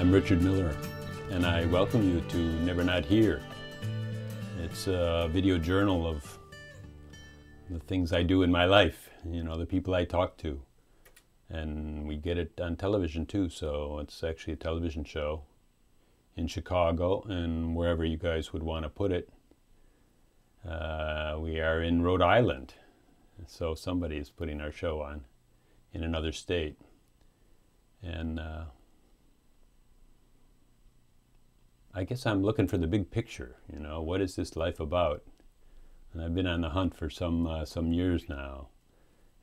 I'm Richard Miller, and I welcome you to Never Not Here. It's a video journal of the things I do in my life, you know, the people I talk to. And we get it on television too, so it's actually a television show in Chicago and wherever you guys would want to put it. We are in Rhode Island, so somebody is putting our show on in another state. And I guess I'm looking for the big picture, you know, what is this life about? And I've been on the hunt for some years now,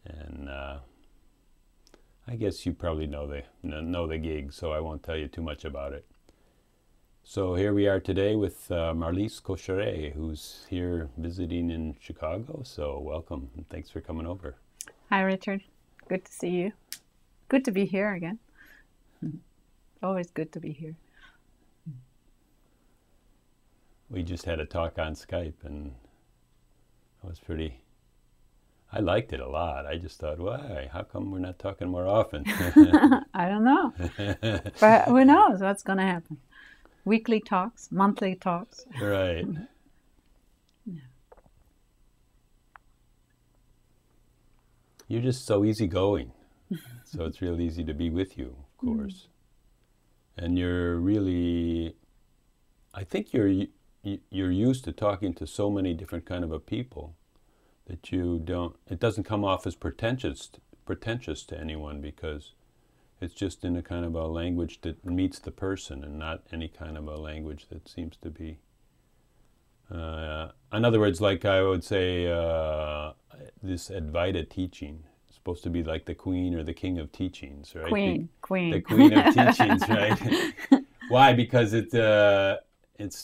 and I guess you probably know the gig, so I won't tell you too much about it. So here we are today with Marlies Cocheret, who's here visiting in Chicago. So welcome, and thanks for coming over. Hi, Richard. Good to see you. Good to be here again. Always good to be here. We just had a talk on Skype, and it was I liked it a lot. I just thought, why? How come we're not talking more often? I don't know. But who knows what's going to happen? Weekly talks, monthly talks. Right. Yeah. You're just so easygoing. So it's real easy to be with you, of course. And you're really, I think you're used to talking to so many different kind of people that it doesn't come off as pretentious to anyone, because it's just in a kind of a language that meets the person and not any kind of a language that seems to be, in other words, like I would say, this Advaita teaching is supposed to be like the queen or the king of teachings, right? Queen. The queen of teachings, right? Why? Because it's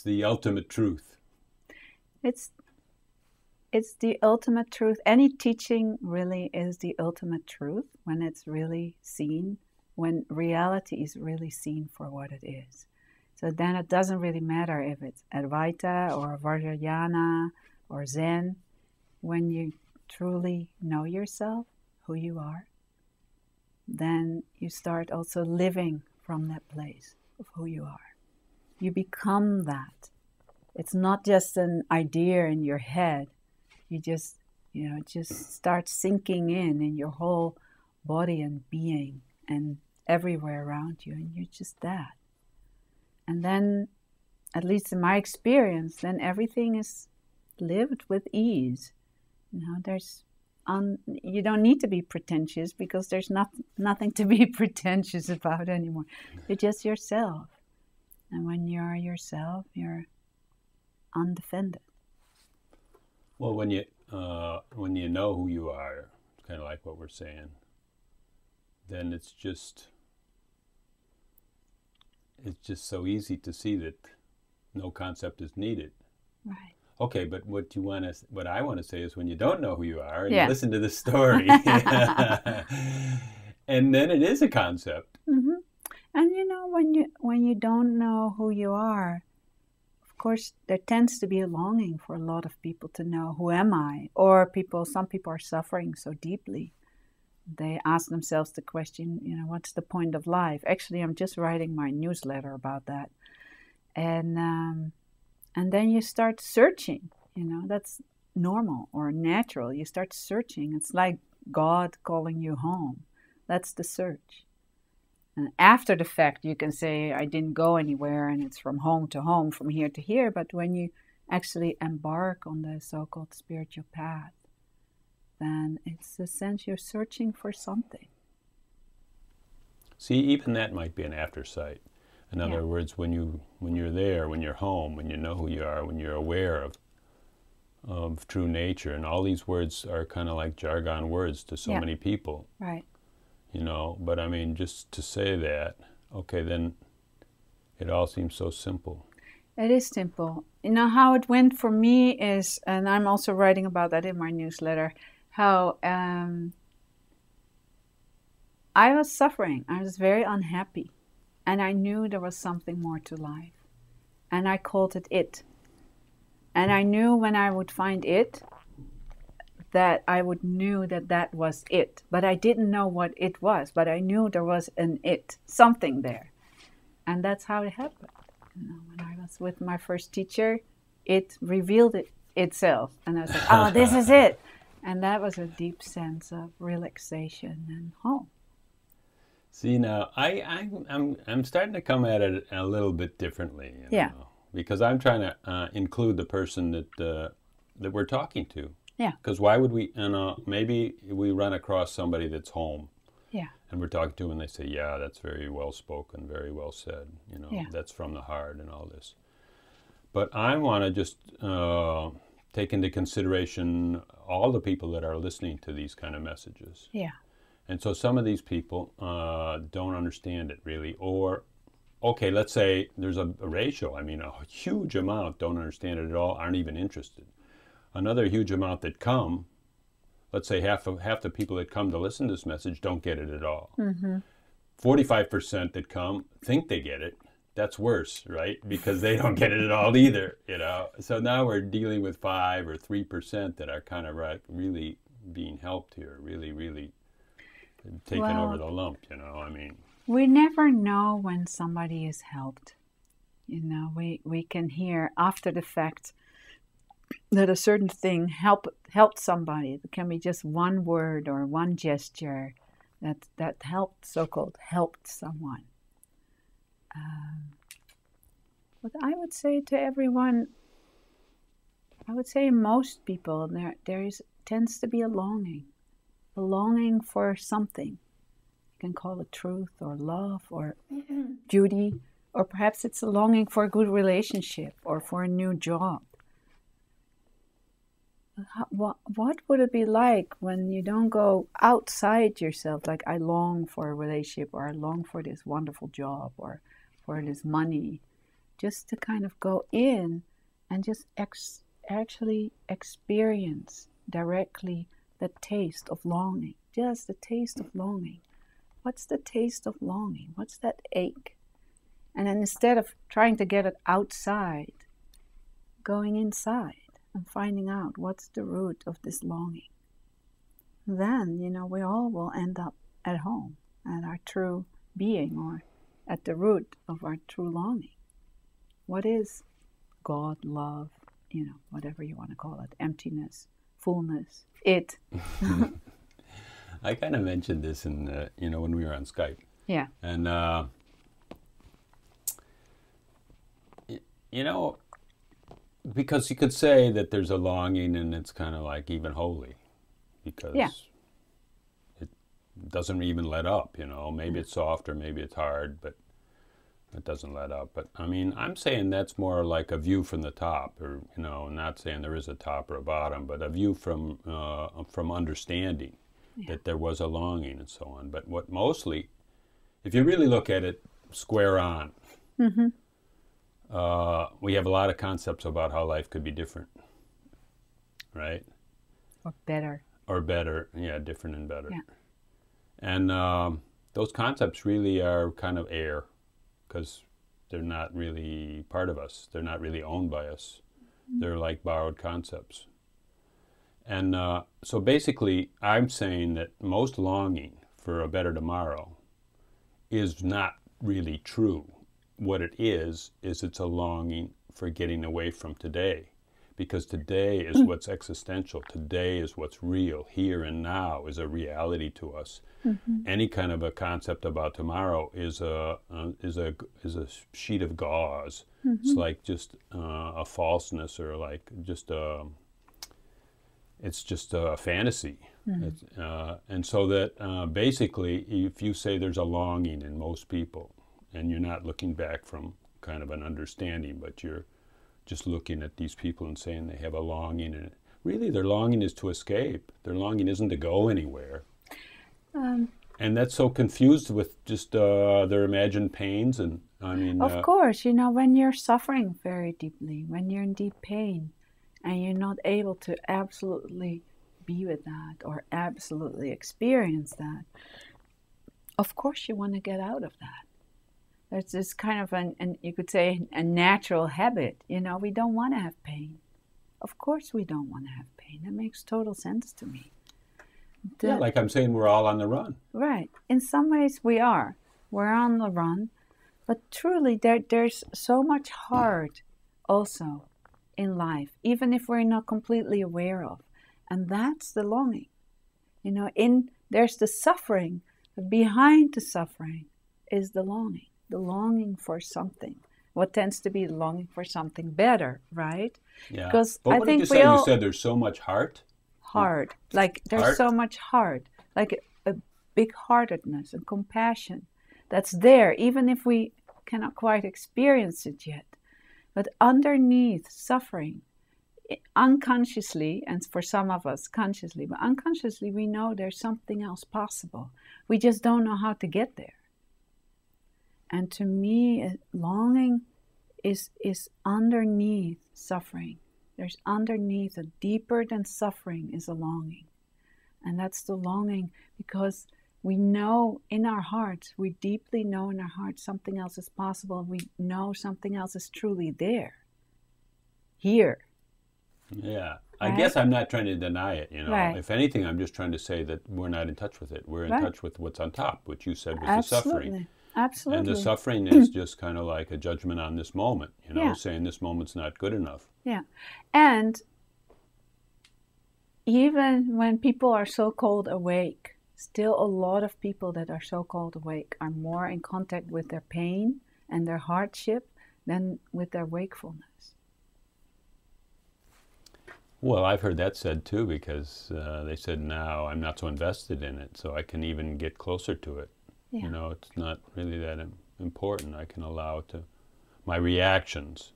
the ultimate truth. It's the ultimate truth. Any teaching really is the ultimate truth when it's really seen, when reality is really seen for what it is. So then it doesn't really matter if it's Advaita or Vajrayana or Zen. When you truly know yourself, who you are, then you start also living from that place of who you are. You become that. It's not just an idea in your head. You just start sinking in your whole body and being and everywhere around you, and you're just that. And then, at least in my experience, then everything is lived with ease. You know, you don't need to be pretentious, because there's nothing to be pretentious about anymore. You're just yourself. And when you're yourself, you're undefended. Well, when you know who you are, kind of like what we're saying, then it's just so easy to see that no concept is needed. Right. Okay, but what I want to say is, when you don't know who you are and you listen to the story, and then it is a concept. Mm-hmm. And you know, when you don't know who you are, of course, there tends to be a longing for a lot of people to know, who am I? Or some people are suffering so deeply. They ask themselves the question, you know, what's the point of life? Actually, I'm just writing my newsletter about that. And then you start searching, you know, that's normal or natural. You start searching. It's like God calling you home. That's the search. And after the fact, you can say, I didn't go anywhere and it's from home to home, from here to here. But when you actually embark on the so-called spiritual path, then it's a sense you're searching for something. See, even that might be an aftersight. In other words, when you're there, when you're home, when you know who you are, when you're aware of true nature, and all these words are kind of like jargon words to so many people. Right. You know, but I mean, just to say that, okay, then it all seems so simple. It is simple. You know, how it went for me is, and I'm also writing about that in my newsletter, how I was suffering. I was very unhappy. And I knew there was something more to life. And I called it. And I knew when I would find it, that I would knew that was it. But I didn't know what it was. But I knew there was an it, something there. And that's how it happened. When I was with my first teacher, it revealed itself. And I was like, oh, this is it. And that was a deep sense of relaxation and home. See, now I'm starting to come at it a little bit differently. Yeah. Because I'm trying to include the person that we're talking to. Yeah. Because why would we? Maybe we run across somebody that's home. Yeah. And we're talking to them, and they say, "Yeah, that's very well spoken, very well said. Yeah. That's from the heart, and all this." But I want to just take into consideration all the people that are listening to these kind of messages. Yeah. And so some of these people don't understand it really, or okay, let's say there's a ratio. I mean, a huge amount don't understand it at all, aren't even interested. Another huge amount that come, let's say half the people that come to listen to this message don't get it at all. 45% that come think they get it. That's worse, right? Because they don't get it at all either, So now we're dealing with 5 or 3% that are kind of really being helped here, really taking over the lump, I mean. We never know when somebody is helped. We can hear after the fact that a certain thing helped somebody. It can be just one word or one gesture that helped, so-called helped someone. But I would say to everyone, most people, there tends to be a longing for something. You can call it truth or love or duty, or perhaps it's a longing for a good relationship or for a new job. What would it be like when you don't go outside yourself, like I long for a relationship, or I long for this wonderful job, or for this money, just to kind of go in and just actually experience directly the taste of longing, just the taste of longing. What's the taste of longing? What's that ache? And then instead of trying to get it outside, going inside and finding out what's the root of this longing. Then, we all will end up at home, at our true being, or at the root of our true longing. What is God, love, whatever you want to call it, emptiness, fullness, it. I kind of mentioned this in, when we were on Skype. Yeah. And, because you could say that there's a longing and it's kind of like even holy, because it doesn't even let up, Maybe it's soft or maybe it's hard, but it doesn't let up. But, I mean, I'm saying that's more like a view from the top, or, not saying there is a top or a bottom, but a view from understanding that there was a longing and so on. But what mostly, if you really look at it square on, we have a lot of concepts about how life could be different, right? Or better. Or better, yeah, different and better. Yeah. And those concepts really are kind of air, because they're not really part of us. They're not really owned by us. They're like borrowed concepts. And so basically, I'm saying that most longing for a better tomorrow is not really true. What it is it's a longing for getting away from today, because today is what's existential. Today is what's real. Here and now is a reality to us. Any kind of a concept about tomorrow is a sheet of gauze. It's like just a falseness, or like just it's just a fantasy. And so that basically, if you say there's a longing in most people, and you're not looking back from kind of an understanding, but you're just looking at these people and saying they have a longing, and really their longing is to escape. Their longing isn't to go anywhere. And that's so confused with just their imagined pains. And I mean, of course, when you're suffering very deeply, when you're in deep pain, and you're not able to absolutely be with that or absolutely experience that, of course you want to get out of that. There's this kind of an you could say a natural habit. We don't want to have pain. Of course we don't want to have pain. That makes total sense to me. Yeah, like I'm saying, we're all on the run. Right. In some ways we are. We're on the run. But truly, there's so much hard also in life, even if we're not completely aware of. And that's the longing. You know, there's the suffering, but behind the suffering is the longing for something. What tends to be the longing for something better, right? Yeah. Because But I what did think you say? You said there's so much heart? hard, like there's Heart? so much heart, like a big heartedness and compassion that's there, even if we cannot quite experience it yet. But underneath suffering, unconsciously, and for some of us consciously, but unconsciously, we know there's something else possible. We just don't know how to get there. And to me, longing is underneath suffering. There's underneath, a deeper than suffering is a longing. And that's the longing because we know in our hearts, we deeply know in our hearts something else is possible. We know something else is truly there. Here. Yeah. I Right? guess I'm not trying to deny it, you know. Right. If anything, I'm just trying to say that we're not in touch with it. We're in Right. touch with what's on top, which you said was Absolutely. the suffering. Absolutely. And the suffering is just kind of like a judgment on this moment, you know, Yeah. saying this moment's not good enough. Yeah. And even when people are so-called awake, still a lot of people that are so-called awake are more in contact with their pain and their hardship than with their wakefulness. Well, I've heard that said too, because they said now I'm not so invested in it, so I can even get closer to it. Yeah. You know, it's not really that important. I can allow it to my reactions,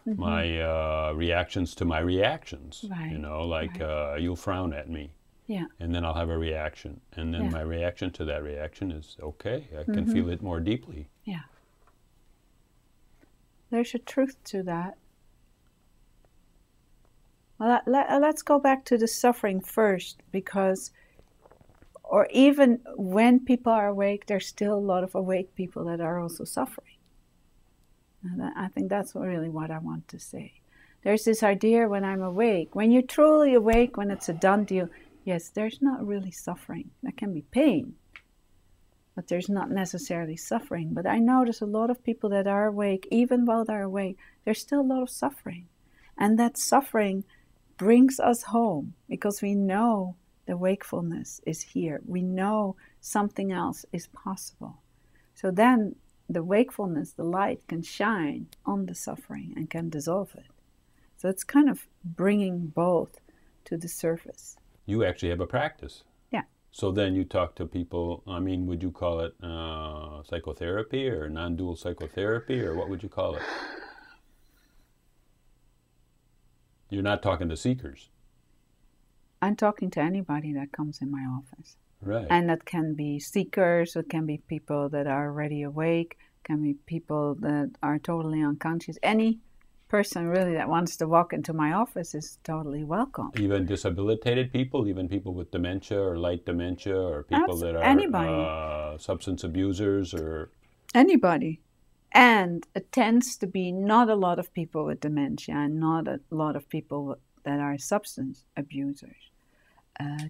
my reactions to my reactions. Right. You know, like you'll frown at me. Yeah. And then I'll have a reaction. And then my reaction to that reaction is okay. I can feel it more deeply. Yeah. There's a truth to that. Well, let's go back to the suffering first, because, or even when people are awake, there's still a lot of awake people that are also suffering. And I think that's really what I want to say. There's this idea when I'm awake, when you're truly awake, when it's a done deal, yes, there's not really suffering. There can be pain, but there's not necessarily suffering. But I notice a lot of people that are awake, even while they're awake, there's still a lot of suffering. And that suffering brings us home because we know the wakefulness is here. We know something else is possible. So then the wakefulness, the light, can shine on the suffering and can dissolve it. So it's kind of bringing both to the surface. You actually have a practice. Yeah. So then you talk to people, I mean, would you call it psychotherapy or non-dual psychotherapy, or what would you call it? You're not talking to seekers. I'm talking to anybody that comes in my office. Right. And that can be seekers, it can be people that are already awake, can be people that are totally unconscious. Any person really that wants to walk into my office is totally welcome. Even disabilitated people, even people with dementia or light dementia, or people that are anybody. Substance abusers, or anybody. And it tends to be not a lot of people with dementia and not a lot of people that are substance abusers.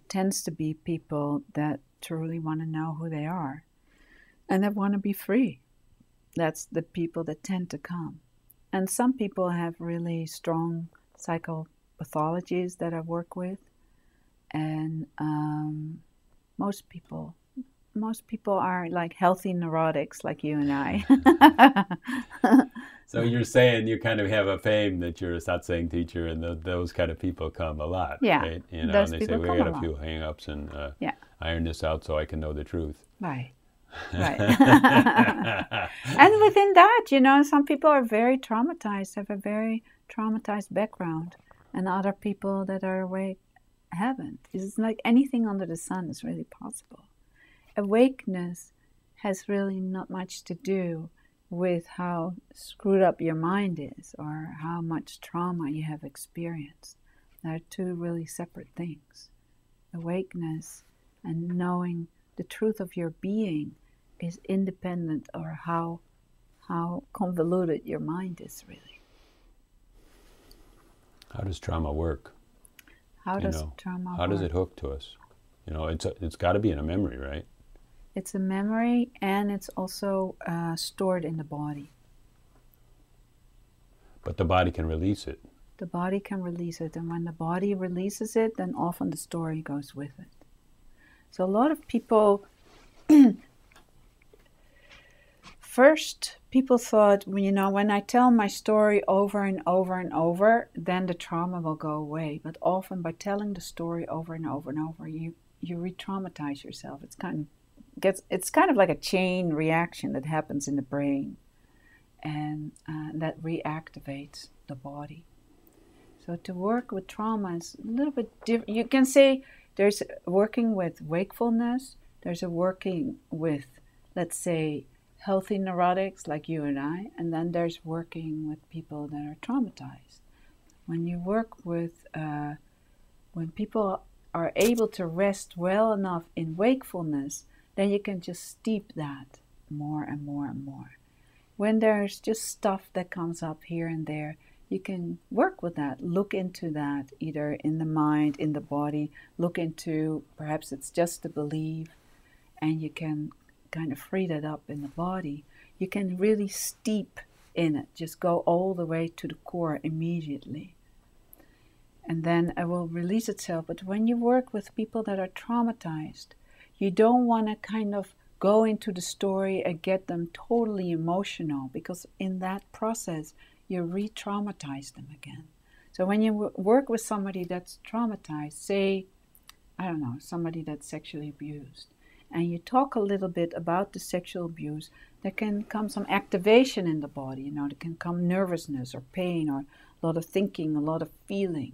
Tends to be people that truly want to know who they are and that want to be free. That's the people that tend to come. And some people have really strong psychopathologies that I work with. And most people are like healthy neurotics like you and I. So you're saying you kind of have a fame that you're a satsang teacher, and those kind of people come a lot, yeah, right? You know, those and they say, we got a few hang-ups and iron this out so I can know the truth. Right. Right. And within that, you know, some people are very traumatized, have a very traumatized background, and other people that are awake haven't. It's like anything under the sun is really possible. Awakeness has really not much to do with how screwed up your mind is or how much trauma you have experienced. They're two really separate things. Awakeness and knowing the truth of your being is independent of how convoluted your mind is really. How does trauma work? How does trauma work? How does it hook to us? You know, it's got to be in a memory, right? It's a memory, and it's also stored in the body. But the body can release it. The body can release it, and when the body releases it, then often the story goes with it. So a lot of people, first people thought, you know, when I tell my story over and over and over, then the trauma will go away. But often by telling the story over and over and over, you re-traumatize yourself. It's kind of like a chain reaction that happens in the brain, and that reactivates the body. So to work with trauma is a little bit different. You can say there's working with wakefulness, there's a working with, let's say, healthy neurotics like you and I, and then there's working with people that are traumatized. When you work with, when people are able to rest well enough in wakefulness, then you can just steep that more and more and more. When there's just stuff that comes up here and there, you can work with that, look into that, either in the mind, in the body, look into, perhaps it's just a belief, and you can kind of free that up in the body. You can really steep in it, just go all the way to the core immediately. And then it will release itself. But when you work with people that are traumatized, you don't want to kind of go into the story and get them totally emotional, because in that process, you re-traumatize them again. So when you work with somebody that's traumatized, say, I don't know, somebody that's sexually abused, and you talk a little bit about the sexual abuse, there can come some activation in the body, you know, there can come nervousness or pain or a lot of thinking, a lot of feeling.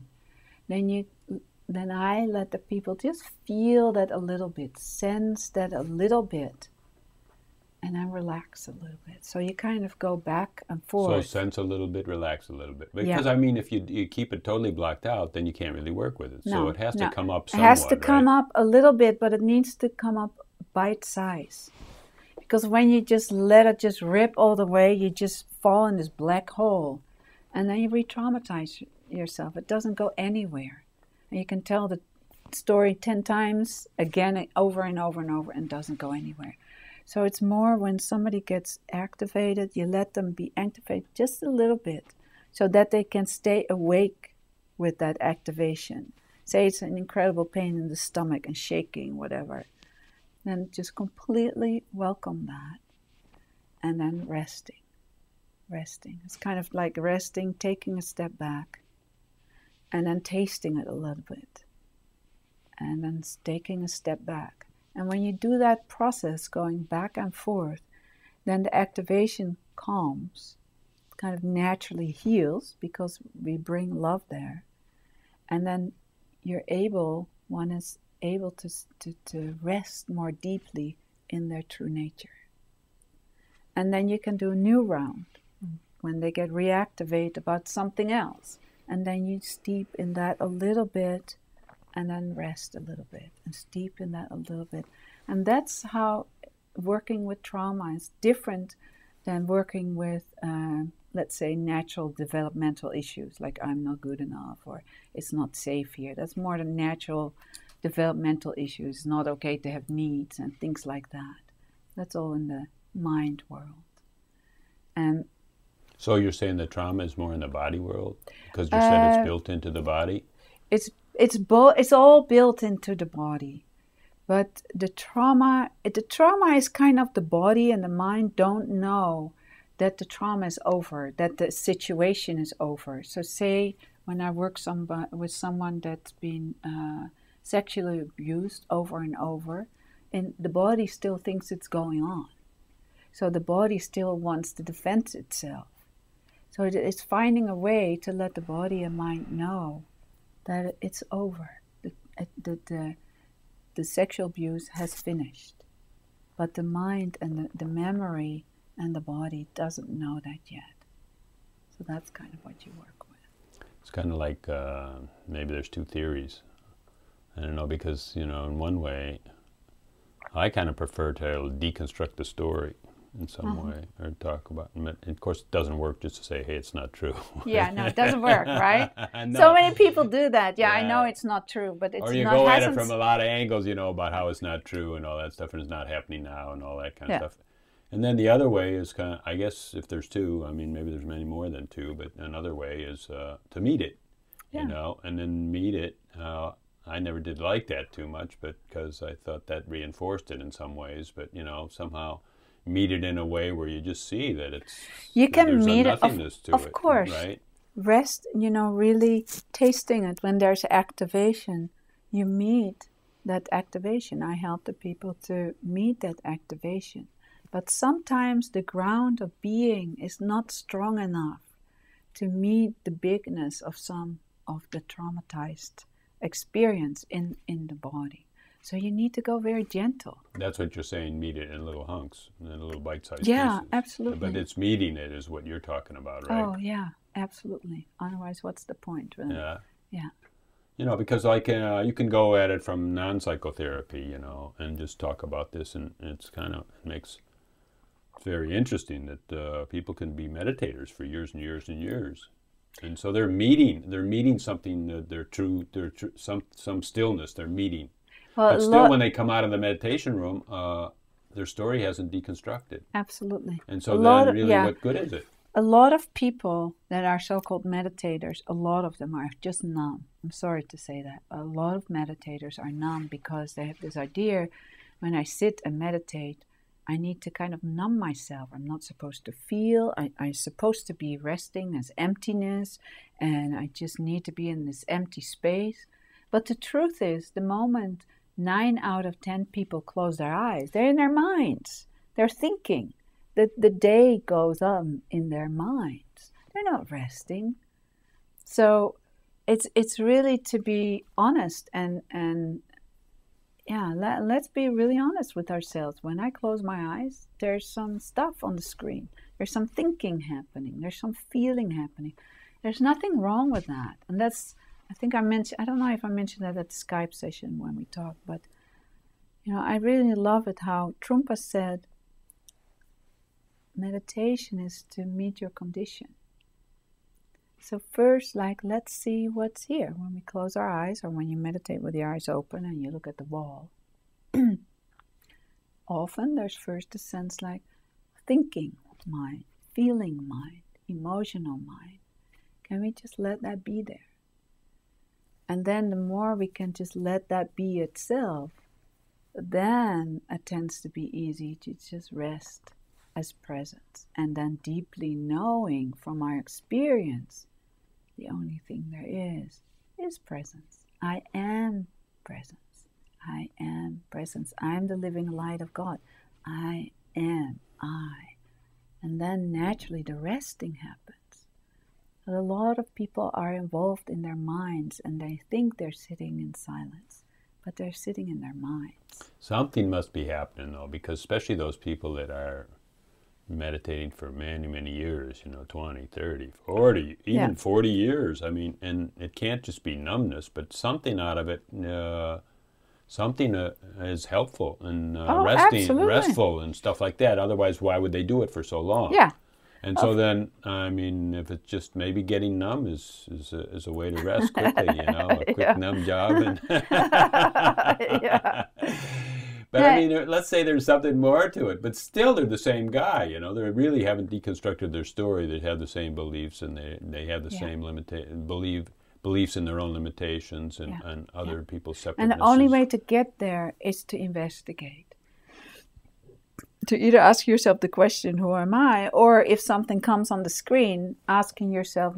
Then I let the people just feel that a little bit, sense that a little bit, and then relax a little bit. So you kind of go back and forth. So sense a little bit, relax a little bit. Because, yeah. I mean, if you keep it totally blocked out, then you can't really work with it. No, so it has to come up somewhat, it has to come right? up a little bit, but it needs to come up bite size. Because when you just let it just rip all the way, you just fall in this black hole. And then you re-traumatize yourself. It doesn't go anywhere. And you can tell the story 10 times, again, over and over and over, and doesn't go anywhere. So it's more when somebody gets activated, you let them be activated just a little bit so that they can stay awake with that activation. Say it's an incredible pain in the stomach and shaking, whatever. Then just completely welcome that. And then resting. Resting. It's kind of like resting, taking a step back, and then tasting it a little bit. And then taking a step back. And when you do that process, going back and forth, then the activation calms, kind of naturally heals, because we bring love there. And then one is able to rest more deeply in their true nature. And then you can do a new round when they get reactivated about something else. And then you steep in that a little bit, and then rest a little bit, and steep in that a little bit. And that's how working with trauma is different than working with, let's say, natural developmental issues, like I'm not good enough, or it's not safe here. That's more the natural developmental issues. It's not okay to have needs and things like that. That's all in the mind world. And so you're saying the trauma is more in the body world? Because you said it's built into the body? It's all built into the body, but the trauma is kind of the body and the mind don't know that the trauma is over, that the situation is over. So say when I work with someone that's been sexually abused over and over, and the body still thinks it's going on. So the body still wants to defend itself. So it's finding a way to let the body and mind know that it's over. The sexual abuse has finished. But the mind and the memory and the body doesn't know that yet. So that's kind of what you work with. It's kind of like maybe there's two theories. I don't know, because, in one way, I kind of prefer to deconstruct the story. in some way, or talk about. And of course, it doesn't work just to say, "Hey, it's not true." Yeah, no, it doesn't work, right? No. So many people do that. Yeah, I Yeah. know it's not true, but it's or you not. go at it Hasn't. from a lot of angles, about how it's not true and all that stuff, and it's not happening now, and all that kind of stuff. And then the other way is kind of, I guess, if there's two, I mean, maybe there's many more than two, but another way is to meet it, and then meet it. I never did like that too much, but because I thought that reinforced it in some ways. But somehow meet it in a way where you just see that There's meet a nothingness to it, of course, right? Rest, really tasting it. When there's activation, you meet that activation. I help the people to meet that activation. But sometimes the ground of being is not strong enough to meet the bigness of some of the traumatized experience in the body. So you need to go very gentle. That's what you're saying, meet it in little hunks, in little bite-sized pieces. Absolutely. Absolutely. But it's meeting it is what you're talking about, right? Oh, yeah, absolutely. Otherwise, what's the point, really? Yeah. Yeah. Because you can go at it from non-psychotherapy, and just talk about this, and it's makes it very interesting that people can be meditators for years and years and years. And so they're meeting something that they're true, some stillness they're meeting. Well, but still, when they come out of the meditation room, their story hasn't deconstructed. Absolutely. And so then really what good is it? A lot of people that are so-called meditators, a lot of them are just numb. I'm sorry to say that. A lot of meditators are numb because they have this idea, when I sit and meditate, I need to kind of numb myself. I'm not supposed to feel. I'm supposed to be resting as emptiness, and I just need to be in this empty space. But the truth is, the moment 9 out of 10 people close their eyes, they're in their minds. They're thinking. The day goes on in their minds. They're not resting. So it's really to be honest and let's be really honest with ourselves. When I close my eyes, there's some stuff on the screen. There's some thinking happening. There's some feeling happening. There's nothing wrong with that. And that's, I think I don't know if I mentioned that at the Skype session when we talked, but, I really love it how Trungpa said, meditation is to meet your condition. So first, let's see what's here. When we close our eyes, or when you meditate with the eyes open and you look at the wall, often there's first a sense like thinking mind, feeling mind, emotional mind. Can we just let that be there? And then the more we can just let that be itself, then it tends to be easy to just rest as presence. And then deeply knowing from our experience, the only thing there is presence. I am presence. I am presence. I am the living light of God. I am I. And then naturally the resting happens. A lot of people are involved in their minds and they think they're sitting in silence, but they're sitting in their minds. Something must be happening though, because especially those people that are meditating for many, many years, 20, 30, 40, even 40 years. I mean, and it can't just be numbness, but something out of it, something is helpful and restful and stuff like that. Otherwise, why would they do it for so long? Yeah. And so then, I mean, if it's just maybe getting numb is a way to rest quickly, a quick numb job. And Yeah. But I mean, let's say there's something more to it, but still they're the same guy, They really haven't deconstructed their story. They have the same beliefs, and they have the same beliefs in their own limitations and other people's separateness. And the only way to get there is to investigate. To either ask yourself the question, who am I? Or if something comes on the screen, asking yourself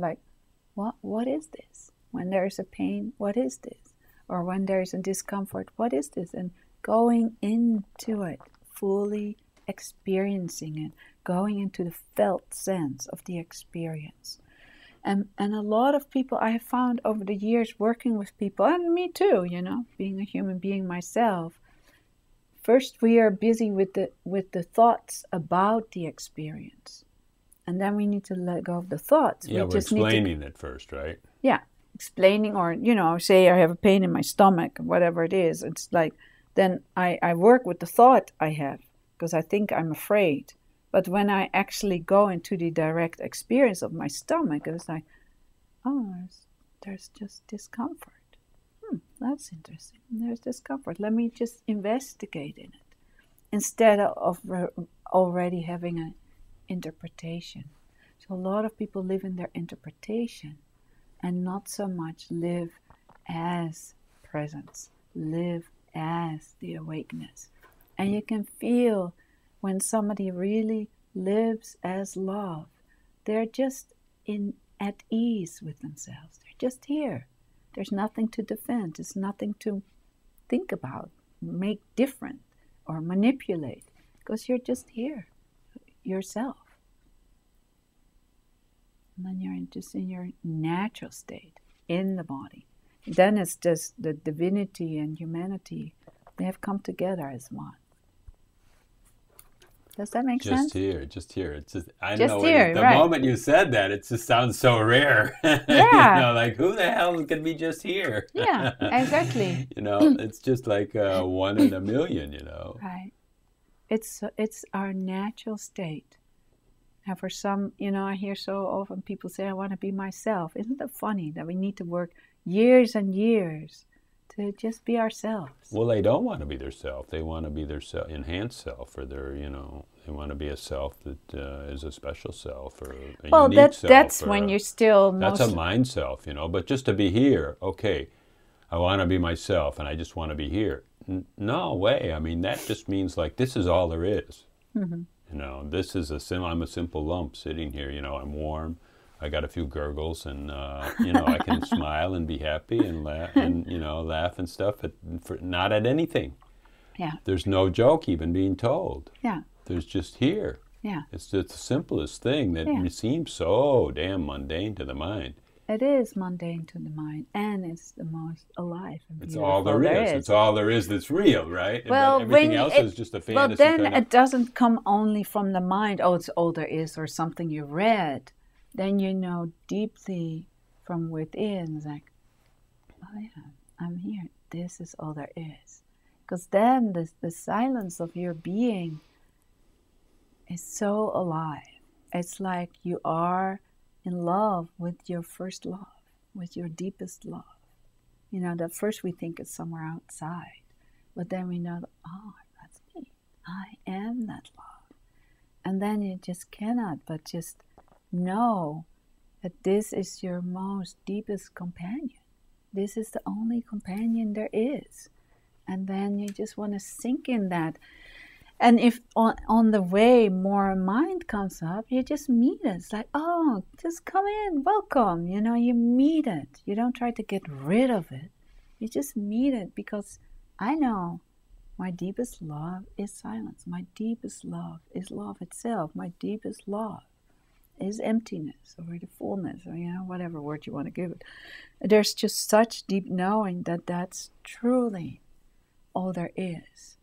what is this? When there's a pain, what is this? Or when there's a discomfort, what is this? And going into it, fully experiencing it, going into the felt sense of the experience. And a lot of people I have found over the years working with people, and me too, being a human being myself, first we are busy with the thoughts about the experience. And then we need to let go of the thoughts. Yeah, we're explaining it first, right? Yeah, explaining, or, say I have a pain in my stomach, whatever it is. It's like, then I work with the thought I have, because I think I'm afraid. But when I actually go into the direct experience of my stomach, it was like, oh, there's just discomfort. That's interesting. There's discomfort. Let me just investigate in it instead of already having an interpretation. So a lot of people live in their interpretation and not so much live as presence, live as the awakeness. And you can feel when somebody really lives as love, they're just at ease with themselves. They're just here. There's nothing to defend. There's nothing to think about, make different, or manipulate, because you're just here, yourself. And then you're just in your natural state, in the body. Then it's just the divinity and humanity, they have come together as one. Does that make sense? Just here. It's just, I don't just know. Here, the right. moment you said that, it just sounds so rare. Yeah. You know, like, who the hell can be just here? Yeah, exactly. You know, it's just like 1 in a million, you know. Right. It's our natural state. And for some, you know, I hear so often people say, I want to be myself. Isn't it funny that we need to work years and years to just be ourselves? Well, they don't want to be their self. They want to be their enhanced self, or their, you know, they want to be a self that is a special self, or a unique self. That's when you're still That's a mind self, you know. But just to be here, okay, I want to be myself, and I just want to be here. No way. I mean, that just means like this is all there is. Mm-hmm. You know, this is I'm a simple lump sitting here. You know, I'm warm. I got a few gurgles, and you know, I can smile and be happy and laugh, and you know, laugh and stuff. Not at anything. Yeah. There's no joke even being told. Yeah. There's just here. Yeah. It's just the simplest thing that seems so damn mundane to the mind. It is mundane to the mind, and it's the most alive and beautiful. It's all there is. It's all there is that's real, right? Well, everything else is just a fantasy. Well, then it doesn't come only from the mind. Oh, it's all there is, or something you read. Then you know deeply from within, it's like, oh yeah, I'm here. This is all there is. Because then the silence of your being is so alive. It's like you are in love with your first love, with your deepest love. You know, that first we think it's somewhere outside, but then we know that, oh, that's me. I am that love. And then you just cannot but just know that this is your most deepest companion. This is the only companion there is. And then you just want to sink in that. And if on the way more mind comes up, you just meet it. It's like, oh, just come in, welcome. You know, you meet it. You don't try to get rid of it. You just meet it, because I know my deepest love is silence. My deepest love is love itself. My deepest love is emptiness, or the fullness, or, you know, whatever word you want to give it. There's just such deep knowing that that's truly all there is.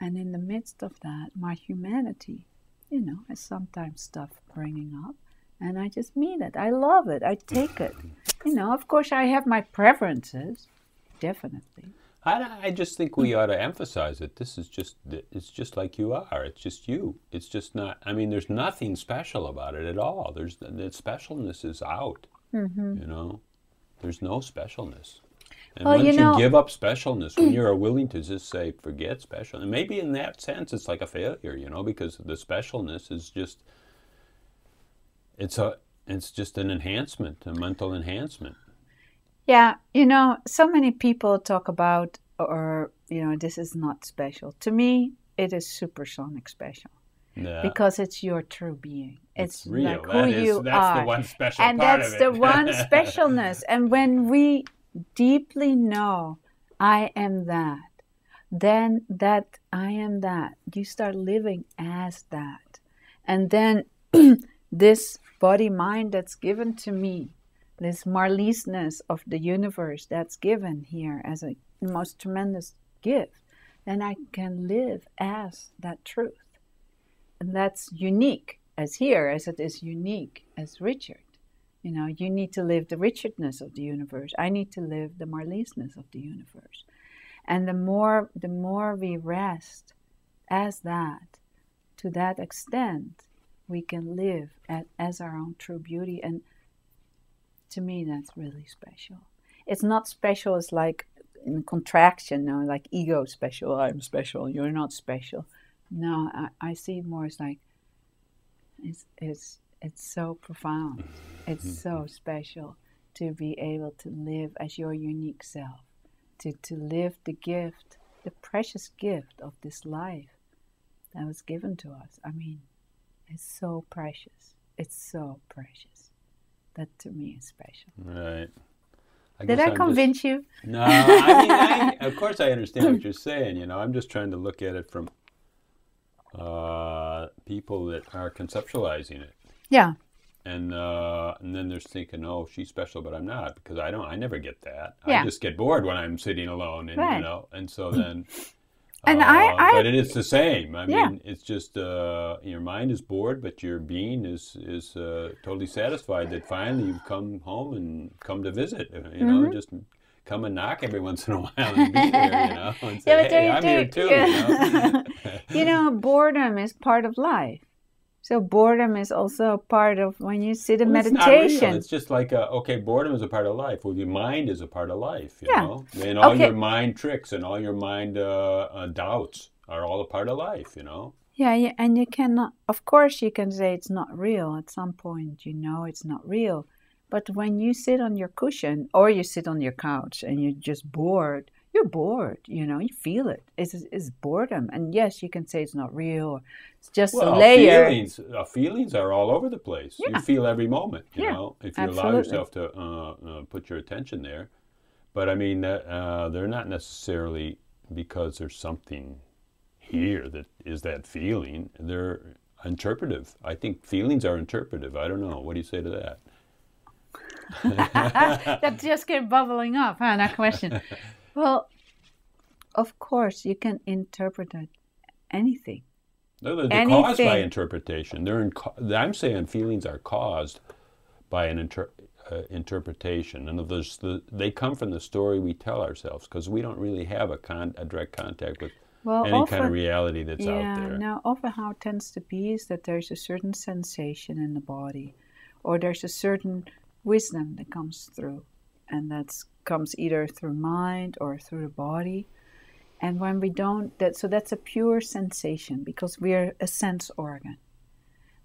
And in the midst of that, my humanity, you know, is sometimes stuff bringing up, and I just meet it. I love it. I take it. You know, of course, I have my preferences, definitely. I just think we ought to emphasize it. It's just like you are. It's just you. It's just not, I mean, there's nothing special about it at all. The specialness is out, you know. There's no specialness. And once you give up specialness, when you're willing to just say, forget special, and maybe in that sense it's like a failure, you know, because the specialness is just, it's just an enhancement, a mental enhancement. Yeah, you know, so many people talk about, or, you know, this is not special. To me, it is supersonic special. Yeah. Because it's your true being. It's real. Like who you are. That's the one special and part of it. And that's the one specialness. And when we deeply know I am that, then that I am that, you start living as that. And then this body-mind that's given to me, this Marliesness of the universe that's given here as a most tremendous gift, then I can live as that truth. And that's unique as here, as it is unique as Richard. You know, you need to live the Richardness of the universe. I need to live the Marliesness of the universe. And the more we rest as that, to that extent, we can live as our own true beauty. And to me, that's really special. It's not special as like in contraction, no, like ego special. I'm special. You're not special. No, I see it more as like it's so profound. It's so special to be able to live as your unique self, to live the gift, the precious gift of this life that was given to us. I mean, it's so precious. It's so precious. That to me is special. Right. Did I convince you? No, I mean, of course I understand what you're saying. You know, I'm just trying to look at it from people that are conceptualizing it. Yeah. And then they're thinking, oh, she's special, but I'm not, because I never get that. Yeah. I just get bored when I'm sitting alone, and right. you know, and so then. And but it is the same. I yeah. mean, it's just your mind is bored, but your being is totally satisfied that finally you've come home and come to visit. You know, just come and knock every once in a while and be there, you know, and say, hey, I'm here too. Yeah. You know? You know, boredom is part of life. So boredom is also part of when you sit in meditation. It's not real. It's just like, okay, boredom is a part of life. Well, your mind is a part of life, you know? And all your mind tricks and all your mind doubts are all a part of life, you know? Yeah, and you cannot, of course you can say it's not real. At some point, you know it's not real. But when you sit on your cushion or you sit on your couch and you're just bored, you're bored, you know, you feel it. It's boredom. And yes, you can say it's not real. It's just a layer. Feelings are all over the place. Yeah. You feel every moment, you know, if you allow yourself to put your attention there. But I mean, they're not necessarily because there's something here that is that feeling. They're interpretive. I think feelings are interpretive. I don't know. What do you say to that? That just kept bubbling up, huh, that question. Well, of course, you can interpret anything. They're caused by interpretation. I'm saying feelings are caused by an interpretation. In other words, they come from the story we tell ourselves, because we don't really have a direct contact with any kind of reality that's out there. Now, often how it tends to be is that there's a certain sensation in the body, or there's a certain wisdom that comes through, and that comes either through mind or through the body. And when we don't, so that's a pure sensation, because we're a sense organ.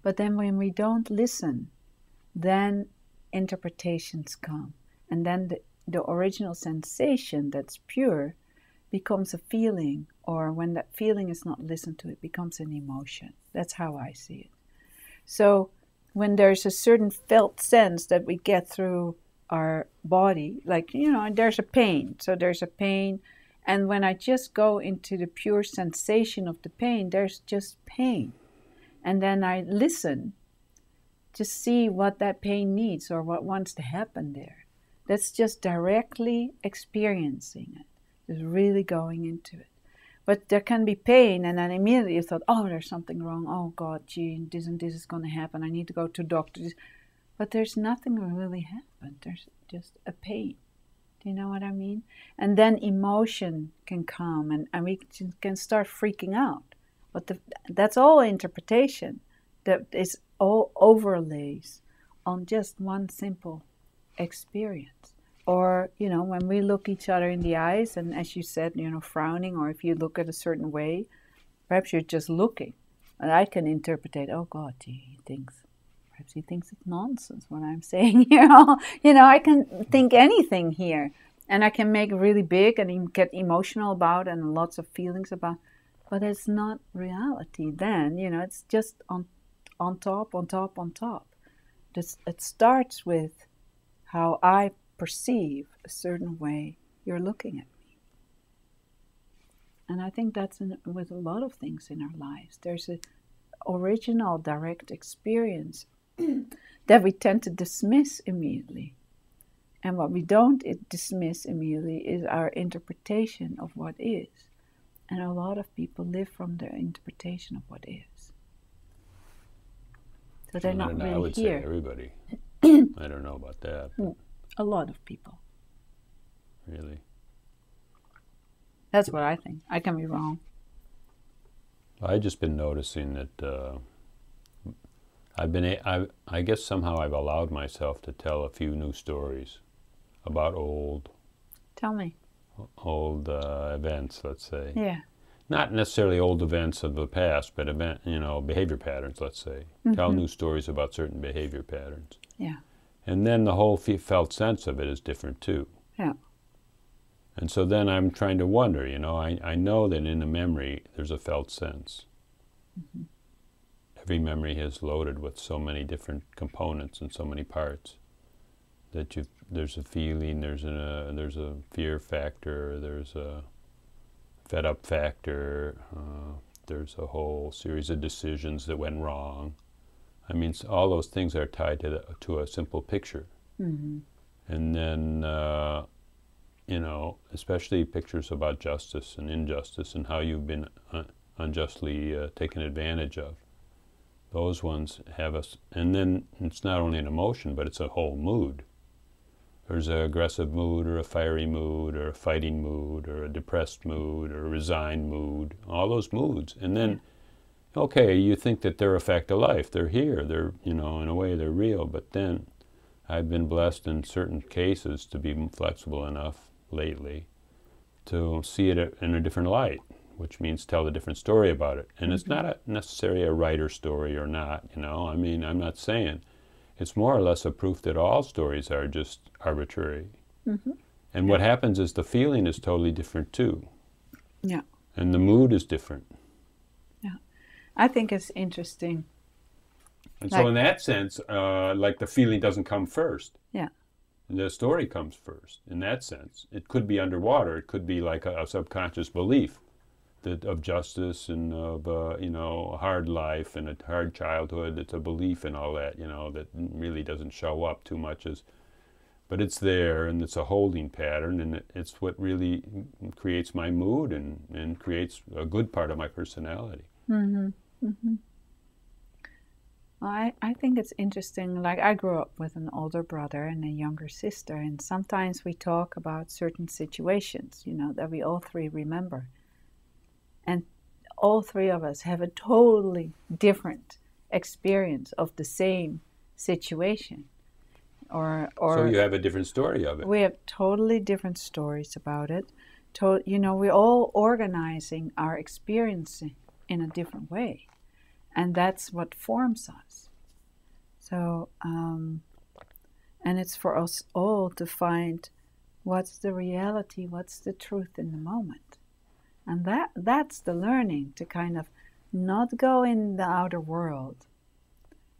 But then when we don't listen, then interpretations come. And then the original sensation that's pure becomes a feeling, or when that feeling is not listened to, it becomes an emotion. That's how I see it. So when there's a certain felt sense that we get through our body, like, you know, there's a pain. So there's a pain. And when I just go into the pure sensation of the pain, there's just pain. And then I listen to see what that pain needs or what wants to happen there. That's just directly experiencing it. Just really going into it. But there can be pain, and then immediately you thought, oh, there's something wrong. Oh, God, gee, this and this is going to happen. I need to go to the doctor. But there's nothing really happened. There's just a pain. Do you know what I mean? And then emotion can come, and we can start freaking out. But that's all interpretation. That is all overlays on just one simple experience. Or, you know, when we look each other in the eyes, and as you said, you know, frowning, or if you look at a certain way, perhaps you're just looking. And I can interpret, oh, God, he thinks it's nonsense what I'm saying here. You know, I can think anything here. And I can make it really big and get emotional about and lots of feelings about. But it's not reality then. You know, it's just on top. It starts with how I perceive a certain way you're looking at me. And I think that's with a lot of things in our lives. There's an original direct experience that we tend to dismiss immediately. And what we don't dismiss immediately is our interpretation of what is. And a lot of people live from their interpretation of what is. So they're not really here. I would say everybody. I don't know about that. A lot of people. Really? That's what I think. I can be wrong. I've just been noticing that I guess somehow I've allowed myself to tell a few new stories about Tell me. old events, let's say. Yeah. Not necessarily old events of the past, but behavior patterns, let's say. Tell new stories about certain behavior patterns. Yeah. And then the whole felt sense of it is different too. Yeah. And so then I'm trying to wonder, I know that in a memory there's a felt sense. Every memory is loaded with so many different components and so many parts that there's a feeling, there's a fear factor, there's a fed up factor, there's a whole series of decisions that went wrong. I mean, all those things are tied to a simple picture. Mm-hmm. And then, especially pictures about justice and injustice and how you've been unjustly taken advantage of. Those ones have us, and then it's not only an emotion, but it's a whole mood. There's an aggressive mood, or a fiery mood, or a fighting mood, or a depressed mood, or a resigned mood, all those moods. And then, okay, you think that they're a fact of life. They're here. They're, in a way, they're real. But then I've been blessed in certain cases to be flexible enough lately to see it in a different light, which means tell a different story about it. And it's not necessarily a writer story or not, I mean, I'm not saying. It's more or less a proof that all stories are just arbitrary. Mm-hmm. And what happens is the feeling is totally different too. Yeah. And the mood is different. Yeah. I think it's interesting. And so in that sense, like the feeling doesn't come first. Yeah. The story comes first, in that sense. It could be underwater. It could be like a subconscious belief of justice and of a hard life and a hard childhood. It's a belief in all that, that really doesn't show up too much but it's there, and it's a holding pattern, and it's what really creates my mood and creates a good part of my personality. Mm-hmm. Mm-hmm. Well, I think it's interesting. Like, I grew up with an older brother and a younger sister, and sometimes we talk about certain situations, that we all three remember. And all three of us have a totally different experience of the same situation. Or so you have a different story of it. We have totally different stories about it. We're all organizing our experience in a different way. And that's what forms us. So, and it's for us all to find what's the reality, what's the truth in the moment. And that's the learning, to kind of not go in the outer world,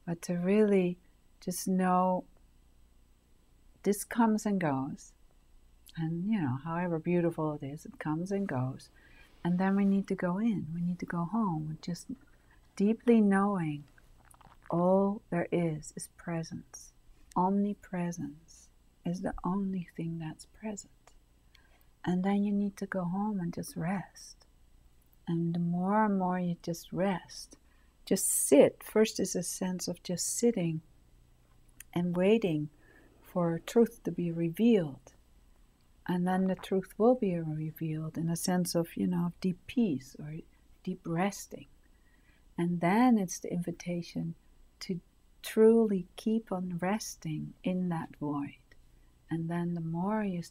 but to really just know this comes and goes. And, however beautiful it is, it comes and goes. And then we need to go in, we need to go home, just deeply knowing all there is presence. Omnipresence is the only thing that's present. And then you need to go home and just rest. And the more and more you just rest, just sit. First is a sense of just sitting and waiting for truth to be revealed. And then the truth will be revealed in a sense of, deep peace or deep resting. And then it's the invitation to truly keep on resting in that void. And then the more you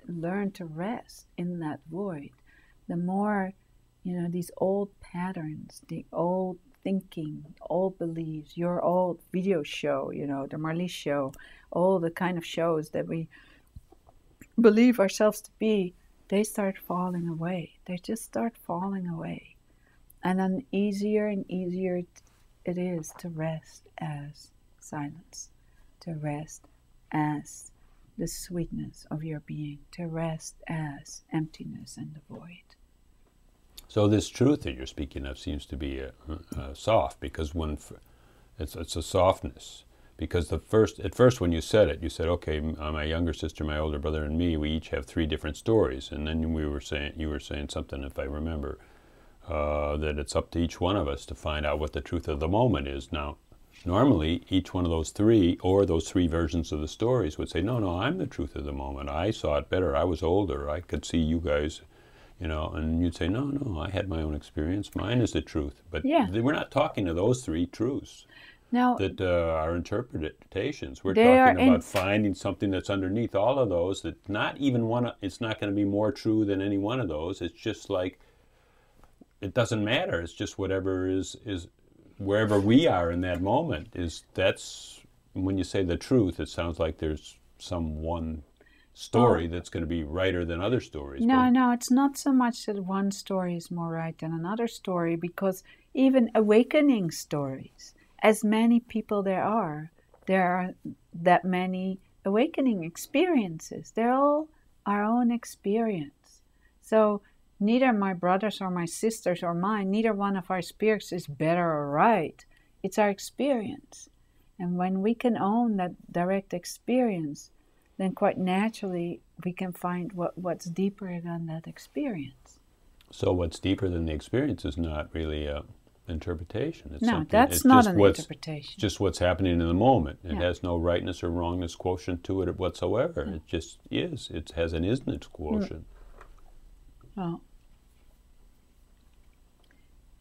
learn to rest in that void, the more, these old patterns, the old thinking, old beliefs, your old video show, the Marlies show, all the kind of shows that we believe ourselves to be, they start falling away. They just start falling away. And then easier and easier it is to rest as silence, to rest as the sweetness of your being, to rest as emptiness and the void. So this truth that you're speaking of seems to be soft, because it's a softness. Because at first when you said it, you said, okay, my younger sister, my older brother, and me, we each have three different stories. And then you were saying something, if I remember, that it's up to each one of us to find out what the truth of the moment is. Now, normally, each one of those three, or those three versions of the stories, would say, no, I'm the truth of the moment. I saw it better. I was older. I could see you guys, you know, and you'd say, no, no, I had my own experience. Mine is the truth. But Yeah. we're not talking to those three truths Now, that are interpretations. We're they are talking in, about finding something that's underneath all of those. That not even one. It's not going to be more true than any one of those. It's just like it doesn't matter. It's just whatever is wherever we are in that moment. That's when you say the truth. It sounds like there's some one story that's going to be righter than other stories. no, no, it's not so much that one story is more right than another story, because even awakening stories, as many people there are that many awakening experiences. They're all our own experience. So neither my brothers or my sisters or mine, neither one of our spirits is better or right. It's our experience. And when we can own that direct experience, then quite naturally we can find what's deeper than that experience. So what's deeper than the experience is not really a interpretation. It's no, that's not an interpretation. It's just what's happening in the moment. It has no rightness or wrongness quotient to it whatsoever. It just is. It has an isness quotient. Well,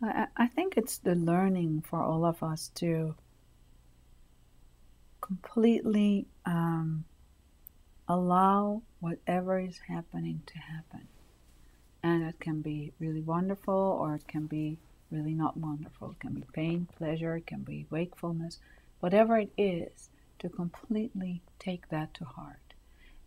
I think it's the learning for all of us to completely allow whatever is happening to happen. And it can be really wonderful, or it can be really not wonderful. It can be pain, pleasure, it can be wakefulness. Whatever it is, to completely take that to heart.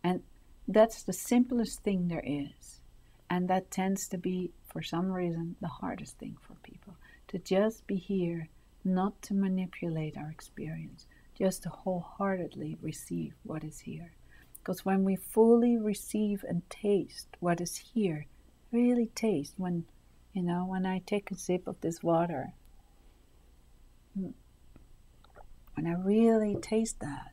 And that's the simplest thing there is. And that tends to be, for some reason, the hardest thing for people. To just be here, not to manipulate our experience, just to wholeheartedly receive what is here. Because when we fully receive and taste what is here, really taste, when I take a sip of this water, when I really taste that,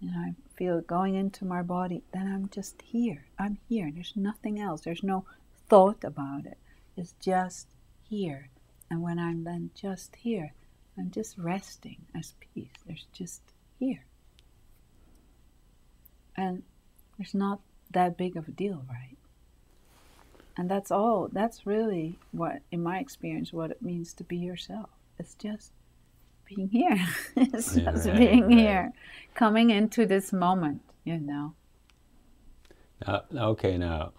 I feel it going into my body, then I'm just here. I'm here. There's nothing else. There's no thought about it. It's just here. And when I'm then just here, I'm just resting as peace. There's just here. And there's not that big of a deal, right? And that's all. That's really what, in my experience, what it means to be yourself. It's just being here. It's just being here. Coming into this moment, Okay, now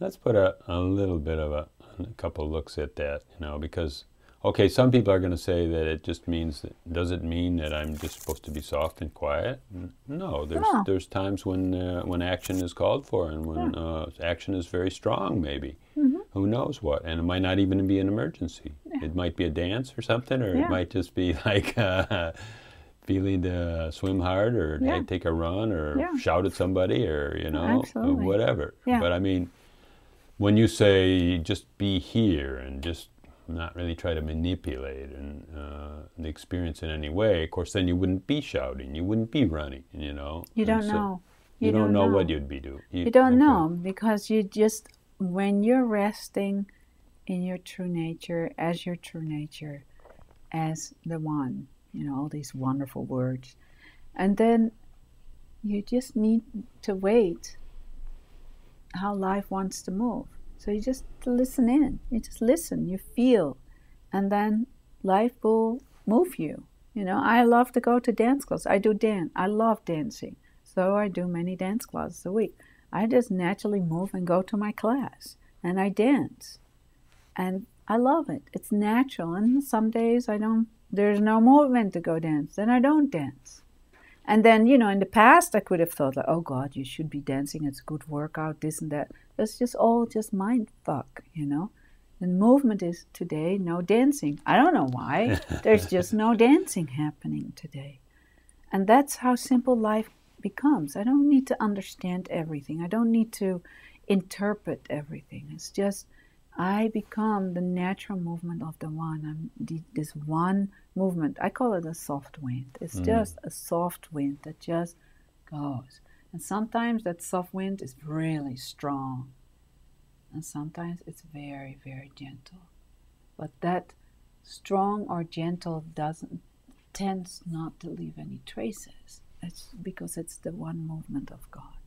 let's put a little bit of a couple looks at that, because, okay, some people are going to say that it just means, does it mean that I'm just supposed to be soft and quiet? No, there's times when action is called for, and when action is very strong, maybe. Who knows what? And it might not even be an emergency. It might be a dance or something, or it might just be like feeling to swim hard, or take a run, or shout at somebody, or, whatever. But I mean, when you say just be here and just not really try to manipulate the experience in any way, of course, then you wouldn't be shouting, you wouldn't be running, You don't know. You don't know what you'd be doing. You don't know, because you just, when you're resting in your true nature, as your true nature, as the one, all these wonderful words, and then you just need to wait how life wants to move. So you just listen in. You just listen. You feel, and then life will move you. I love to go to dance classes. I do dance. I love dancing, so I do many dance classes a week. I just naturally move and go to my class, and I dance, and I love it. It's natural. And some days there's no movement to go dance, then I don't dance. And then, in the past, I could have thought, like, oh God, you should be dancing. It's a good workout, this and that. That's just all just mind fuck, The movement is today, no dancing. I don't know why. There's just no dancing happening today. And that's how simple life becomes. I don't need to understand everything. I don't need to interpret everything. It's just, I become the natural movement of the one. I'm this one movement. I call it a soft wind. It's just a soft wind that just goes. And sometimes that soft wind is really strong. And sometimes it's very, very gentle. But that strong or gentle tends not to leave any traces. It's because it's the one movement of God.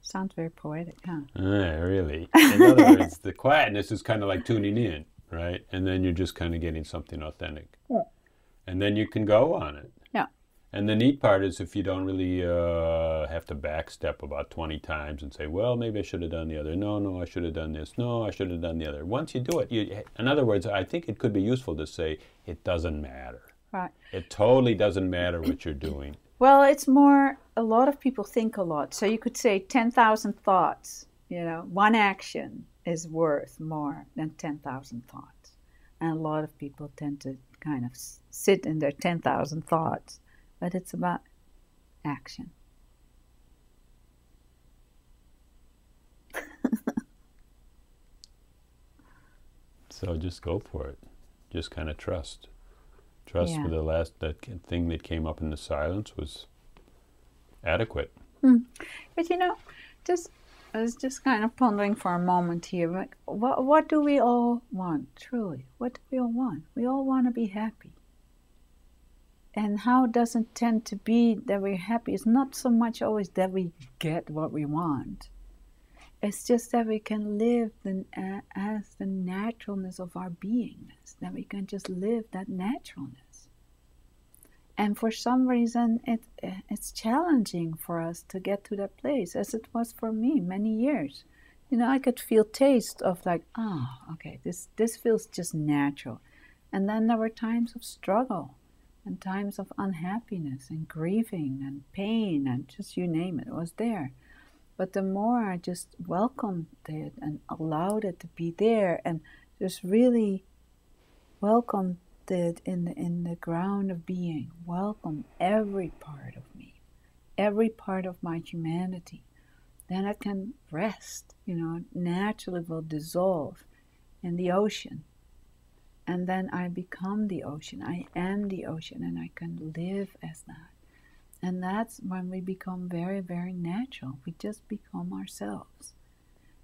Sounds very poetic, huh? Really. In other words, the quietness is kind of like tuning in, right? And then you're just kind of getting something authentic. Yeah. And then you can go on it. Yeah. And the neat part is if you don't really have to backstep about 20 times and say, well, maybe I should have done the other. No, I should have done this. No, I should have done the other. Once you do it, in other words, I think it could be useful to say it doesn't matter. Right. It totally doesn't matter what you're doing. Well, it's more, a lot of people think a lot. So you could say 10,000 thoughts. You know, one action is worth more than 10,000 thoughts. And a lot of people tend to kind of sit in their 10,000 thoughts. But it's about action. So just go for it. Just kind of trust. Trust Yeah. for that thing that came up in the silence was adequate. But you know, I was just kind of pondering for a moment here. Like, what do we all want, truly? What do we all want? We all want to be happy. And how it doesn't tend to be that we're happy? It's not so much always that we get what we want. It's just that we can live as the naturalness of our beingness, that we can just live that naturalness. And for some reason, it's challenging for us to get to that place, as it was for me many years. You know, I could feel taste of like, okay, this feels just natural. And then there were times of struggle and times of unhappiness and grieving and pain and just you name it, it was there. But the more I just welcomed it and allowed it to be there and just really welcomed it in the ground of being, welcome every part of me, every part of my humanity, then I can rest, you know, naturally will dissolve in the ocean. And then I become the ocean. I am the ocean and I can live as that. And that's when we become very, very natural. We just become ourselves.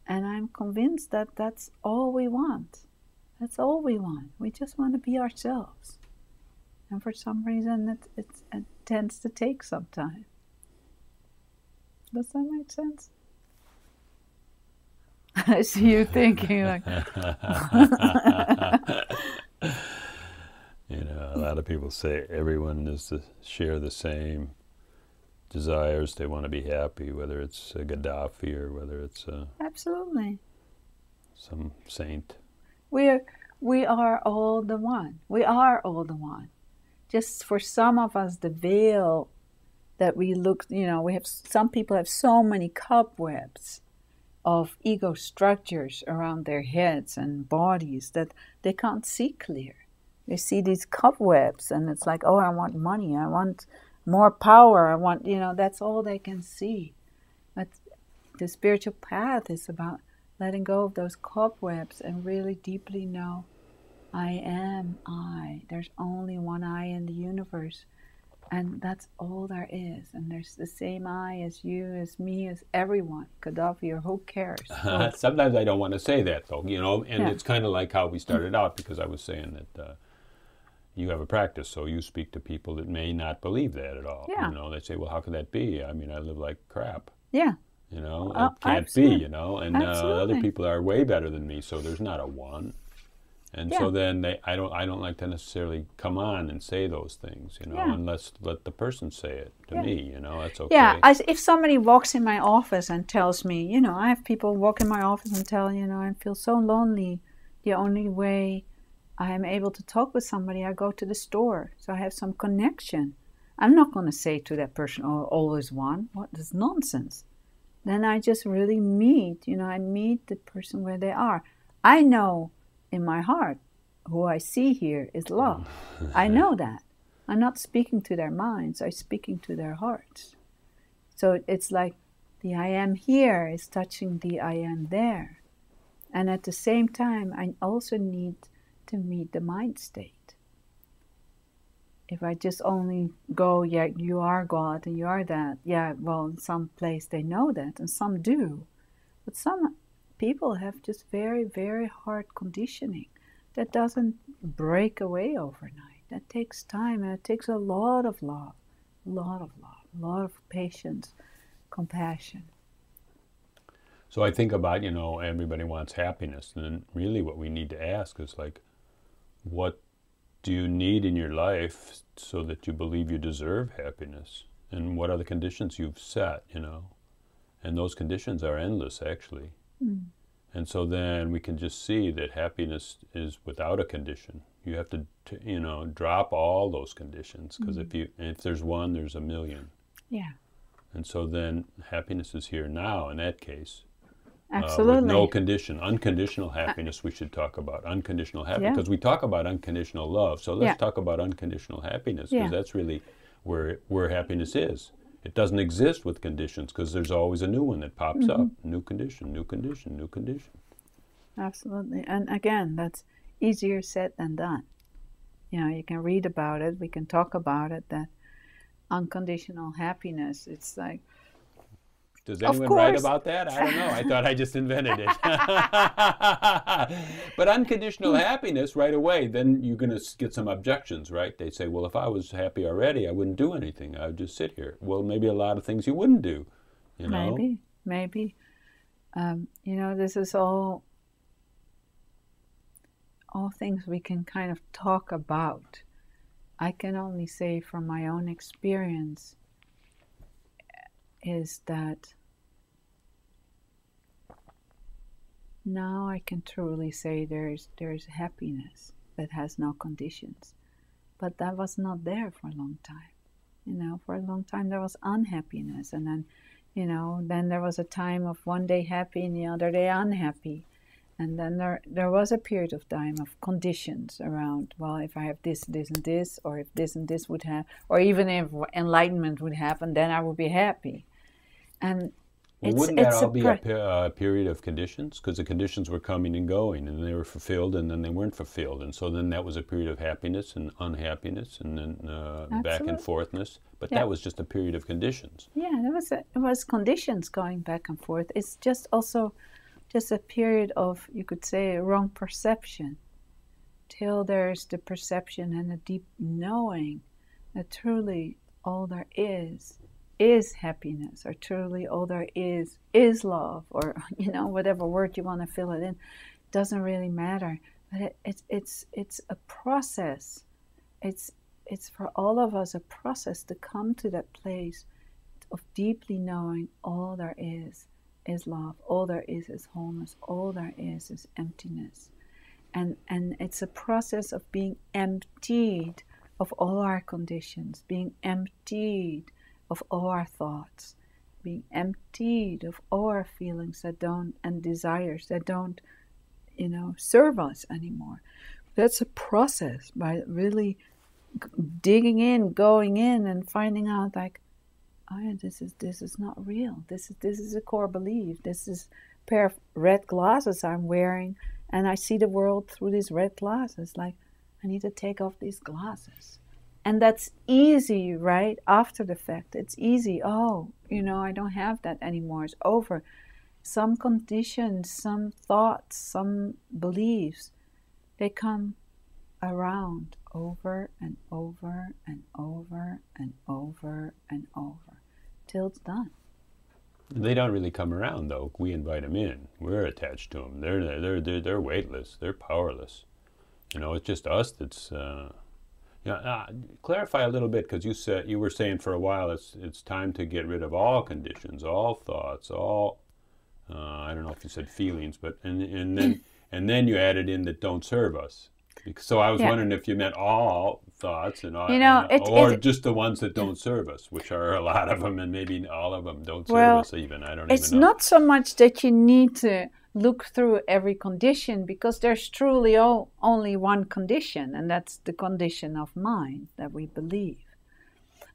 And I'm convinced that that's all we want. That's all we want. We just want to be ourselves. And for some reason, it tends to take some time. Does that make sense? I see you thinking like... You know, a lot of people say everyone is to share the same desires. They want to be happy, whether it's a Gaddafi or whether it's Absolutely. some saint. We are all the one. We are all the one. Just for some of us, the veil that we look, you know, some people have so many cobwebs of ego structures around their heads and bodies that they can't see clear. They see these cobwebs and it's like, oh, I want money, I want more power, I want, you know, that's all they can see. But the spiritual path is about letting go of those cobwebs and really deeply know, I am I. There's only one I in the universe. And that's all there is. And there's the same I as you, as me, as everyone. Gaddafi or who cares? Sometimes I don't want to say that, though, you know, and Yeah. it's kind of like how we started out, because I was saying that you have a practice, so you speak to people that may not believe that at all. Yeah. You know, they say, well, how could that be? I mean, I live like crap. Yeah. You know, Oh, it can't absolutely. be, you know, and Absolutely. other people are way better than me, so there's not a one. And Yeah. so then I don't like to necessarily come on and say those things, you know, Yeah. unless let the person say it to Yeah. me, you know, that's okay. Yeah, if somebody walks in my office and tells me, you know, I have people walk in my office and tell, you know, I feel so lonely. The only way I am able to talk with somebody, I go to the store, so I have some connection. I'm not going to say to that person, oh, always one. What? That's nonsense. Then I just really meet, you know, I meet the person where they are. I know in my heart who I see here is love. I know that. I'm not speaking to their minds, I'm speaking to their hearts. So it's like the I am here is touching the I am there. And at the same time, I also need to meet the mind state. If I just only go, yeah, you are God and you are that. Yeah, well, in some place they know that, and some do. But some people have just very, very hard conditioning that doesn't break away overnight. That takes time, and it takes a lot of love, a lot of patience, compassion. So I think about, everybody wants happiness, and then really what we need to ask is like, what do you need in your life so that you believe you deserve happiness? And what are the conditions you've set, And those conditions are endless, actually. Mm. And so then we can just see that happiness is without a condition. You have to drop all those conditions, because if there's one, there's a million. Yeah. And so then happiness is here now in that case. Absolutely. With no condition. Unconditional happiness we should talk about. Unconditional happiness. Because we talk about unconditional love. So let's talk about unconditional happiness, because that's really where happiness is. It doesn't exist with conditions, because there's always a new one that pops up. New condition, new condition, new condition. Absolutely. And again, that's easier said than done. You can read about it. We can talk about it, that unconditional happiness, it's like, does anyone write about that? I don't know. I thought I just invented it. But unconditional happiness, right away, then you're going to get some objections, right? They say, well, if I was happy already, I wouldn't do anything. I would just sit here. Well, maybe a lot of things you wouldn't do, Maybe. This is all things we can kind of talk about. I can only say from my own experience is that now I can truly say there's happiness that has no conditions. But that was not there for a long time. For a long time there was unhappiness, and then, then there was a time of one day happy and the other day unhappy. And then there was a period of time of conditions around, well, if I have this, this, and this, or if this and this would happen, or even if enlightenment would happen, then I would be happy. And wouldn't that all be a period of conditions? Because the conditions were coming and going, and they were fulfilled, and then they weren't fulfilled. And so then that was a period of happiness and unhappiness, and then back and forthness. But that was just a period of conditions. Yeah, it was conditions going back and forth. It's just also just a period of, you could say, wrong perception, till there's the perception and the deep knowing that truly all there is happiness, or truly all there is love, or whatever word you want to fill it in. Doesn't really matter. But it's a process. It's for all of us a process to come to that place of deeply knowing all there is love, all there is wholeness, all there is emptiness. And it's a process of being emptied of all our conditions, being emptied of all our thoughts, being emptied of all our feelings and desires that don't, serve us anymore. That's a process by really digging in, going in, and finding out, like, oh yeah, this is not real. This is a core belief. This is a pair of red glasses I'm wearing, and I see the world through these red glasses. Like, I need to take off these glasses. And that's easy, right? After the fact, it's easy. Oh, I don't have that anymore. It's over. Some conditions, some thoughts, some beliefs, they come around over and over and over and over and over till it's done. They don't really come around, though. We invite them in. We're attached to them. They're weightless. They're powerless. It's just us that's. Clarify a little bit, because you were saying for a while it's time to get rid of all conditions, all thoughts, all. I don't know if you said feelings, but and then you added in that don't serve us. So I was wondering if you meant all thoughts and all, or just the ones that don't serve us, which are a lot of them, and maybe all of them don't serve us even. I don't even know. It's not so much that you need to look through every condition, because there's truly only one condition, and that's the condition of mind that we believe.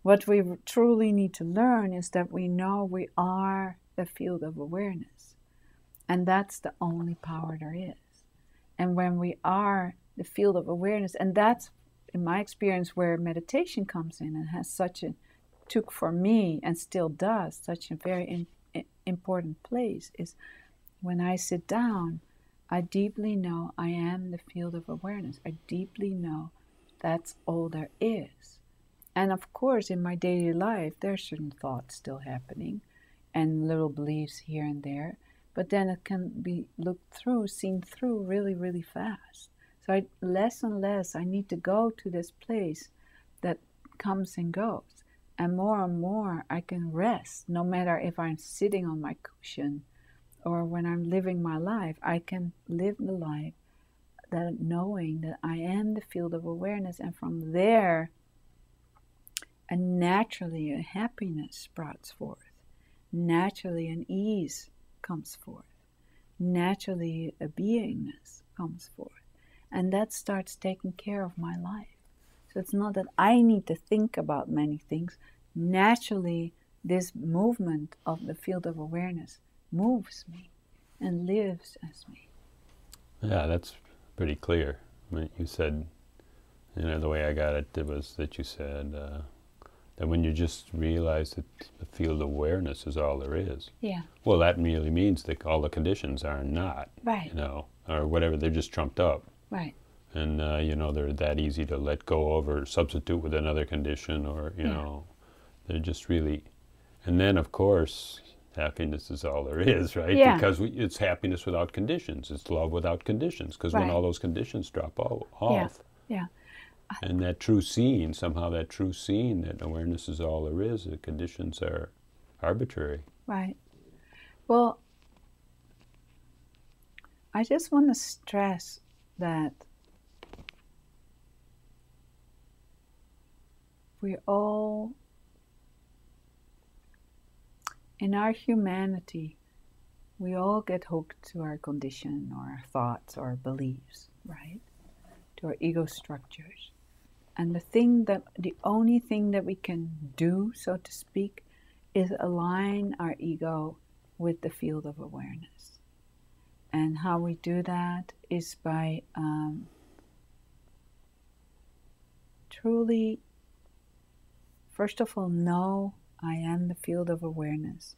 What we truly need to learn is that we know we are the field of awareness, and that's the only power there is. And when we are the field of awareness, and that's, in my experience, where meditation comes in and took for me and still does such a very important place, is when I sit down, I deeply know I am the field of awareness. I deeply know that's all there is. And of course, in my daily life, there are certain thoughts still happening and little beliefs here and there, but then it can be looked through, seen through really, really fast. So less and less I need to go to this place that comes and goes. And more I can rest, no matter if I'm sitting on my cushion or when I'm living my life. I can live the life that knowing that I am the field of awareness, and from there, and naturally a happiness sprouts forth. Naturally an ease comes forth. Naturally a beingness comes forth. And that starts taking care of my life. So it's not that I need to think about many things. Naturally, this movement of the field of awareness moves me and lives as me. Yeah, that's pretty clear. I mean, you said, the way I got it was that you said that when you just realize that the field of awareness is all there is. Yeah. Well, that merely means that all the conditions are not, right. Or whatever, they're just trumped up. Right. And, they're that easy to let go of or substitute with another condition, or, they're just really, and then of course, happiness is all there is, right? Yeah. Because it's happiness without conditions. It's love without conditions. Because when all those conditions drop off, yeah. And that true seeing, that awareness is all there is, the conditions are arbitrary. Right. Well, I just want to stress that we all, in our humanity, we all get hooked to our condition or our thoughts or beliefs, right? To our ego structures. And the only thing that we can do, so to speak, is align our ego with the field of awareness. And how we do that is by truly, first of all, know I am the field of awareness.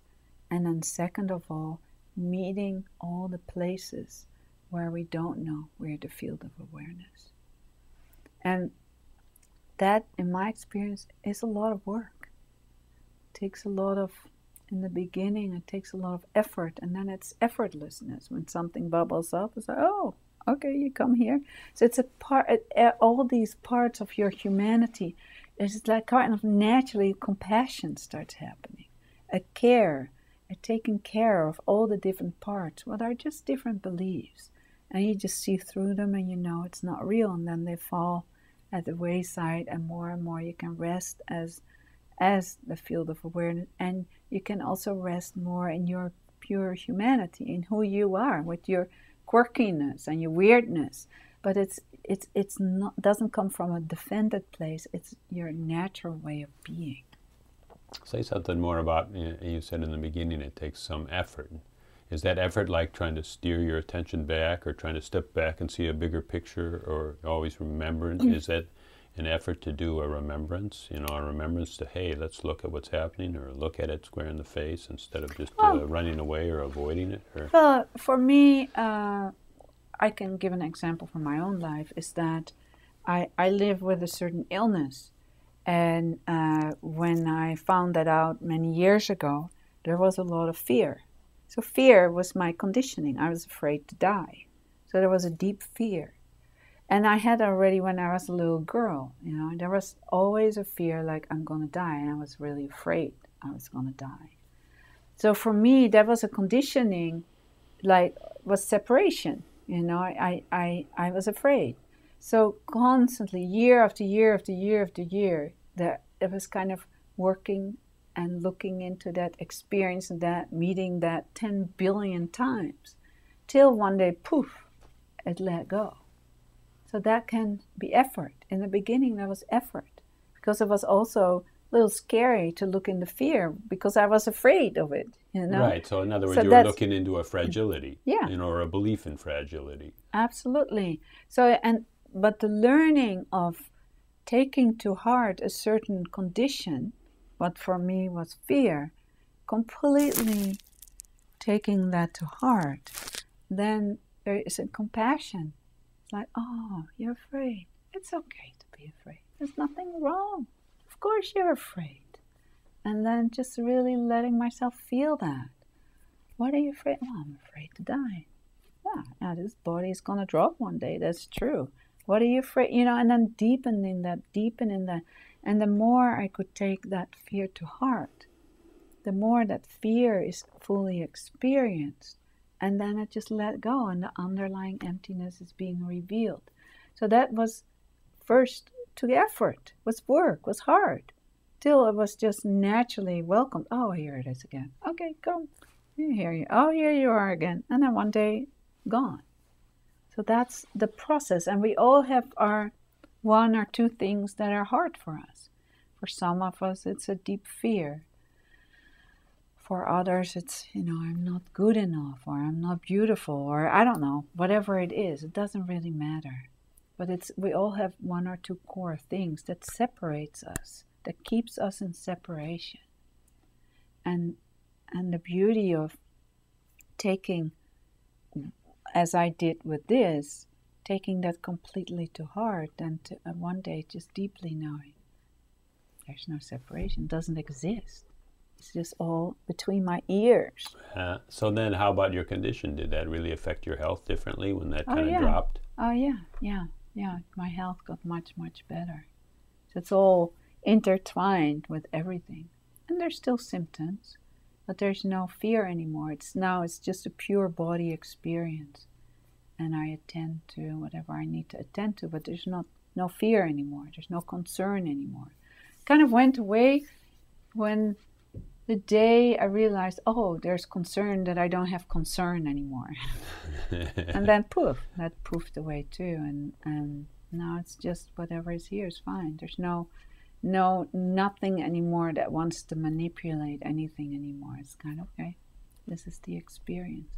And then second of all, meeting all the places where we don't know we're the field of awareness. And that, in my experience, is a lot of work. It takes a lot of, in the beginning, it takes a lot of effort, and then it's effortlessness. When something bubbles up, it's like, oh, okay, you come here. So it's a part, all these parts of your humanity, it's like kind of naturally compassion starts happening. A care, a taking care of all the different parts, what are just different beliefs. And you just see through them and you know it's not real, and then they fall at the wayside, and more you can rest as the field of awareness, and you can also rest more in your pure humanity, in who you are, with your quirkiness and your weirdness. But it's not, doesn't come from a defended place. It's your natural way of being. Say something more about, you said in the beginning it takes some effort. Is that effort like trying to steer your attention back, or trying to step back and see a bigger picture, or always remembering? Is that an effort to do a remembrance? A remembrance to, hey, let's look at what's happening, or look at it square in the face instead of just running away or avoiding it? Or? Well, for me, I can give an example from my own life, is that I live with a certain illness. And when I found that out many years ago, there was a lot of fear. So fear was my conditioning. I was afraid to die. So there was a deep fear. And I had already when I was a little girl, there was always a fear like I'm going to die. And I was really afraid I was going to die. So for me, that was a conditioning, was separation. I was afraid. So constantly, year after year after year after year, that it was kind of working and looking into that experience and that meeting that 10 billion times, till one day, poof, it let go. So that can be effort. In the beginning, there was effort, because it was also a little scary to look in the fear, because I was afraid of it, Right, so in other words, you were looking into a fragility, yeah, or a belief in fragility. Absolutely. But the learning of taking to heart a certain condition, what for me was fear, completely taking that to heart, then there is a compassion. It's like, oh, you're afraid. It's okay to be afraid. There's nothing wrong. Of course you're afraid. And then just really letting myself feel that. What are you afraid? Oh, I'm afraid to die. Yeah, this body is going to drop one day. That's true. What are you afraid? And then deepen in that. And the more I could take that fear to heart, the more that fear is fully experienced. And then I just let go, and the underlying emptiness is being revealed. So that was first to the effort, was work, was hard, till it was just naturally welcomed. Oh, here it is again. Okay, come. Here you. Oh, here you are again. And then one day, gone. So that's the process. And we all have our one or two things that are hard for us. For some of us, it's a deep fear. For others, it's, I'm not good enough, or I'm not beautiful, or I don't know, whatever it is. It doesn't really matter. But we all have one or two core things that separates us, that keeps us in separation. And the beauty of taking, as I did with this, taking that completely to heart, and to, one day just deeply knowing there's no separation, doesn't exist. It's just all between my ears. So then how about your condition? Did that really affect your health differently when that kind of dropped? Oh, yeah. My health got much, much better. So it's all intertwined with everything. And there's still symptoms, but there's no fear anymore. It's just a pure body experience. And I attend to whatever I need to attend to, but there's no fear anymore. There's no concern anymore. It kind of went away when the day I realized, oh, there's concern, that I don't have concern anymore. And then poof, that poofed away too. And now it's just whatever is here is fine. There's nothing anymore that wants to manipulate anything anymore. It's kind of, okay, this is the experience.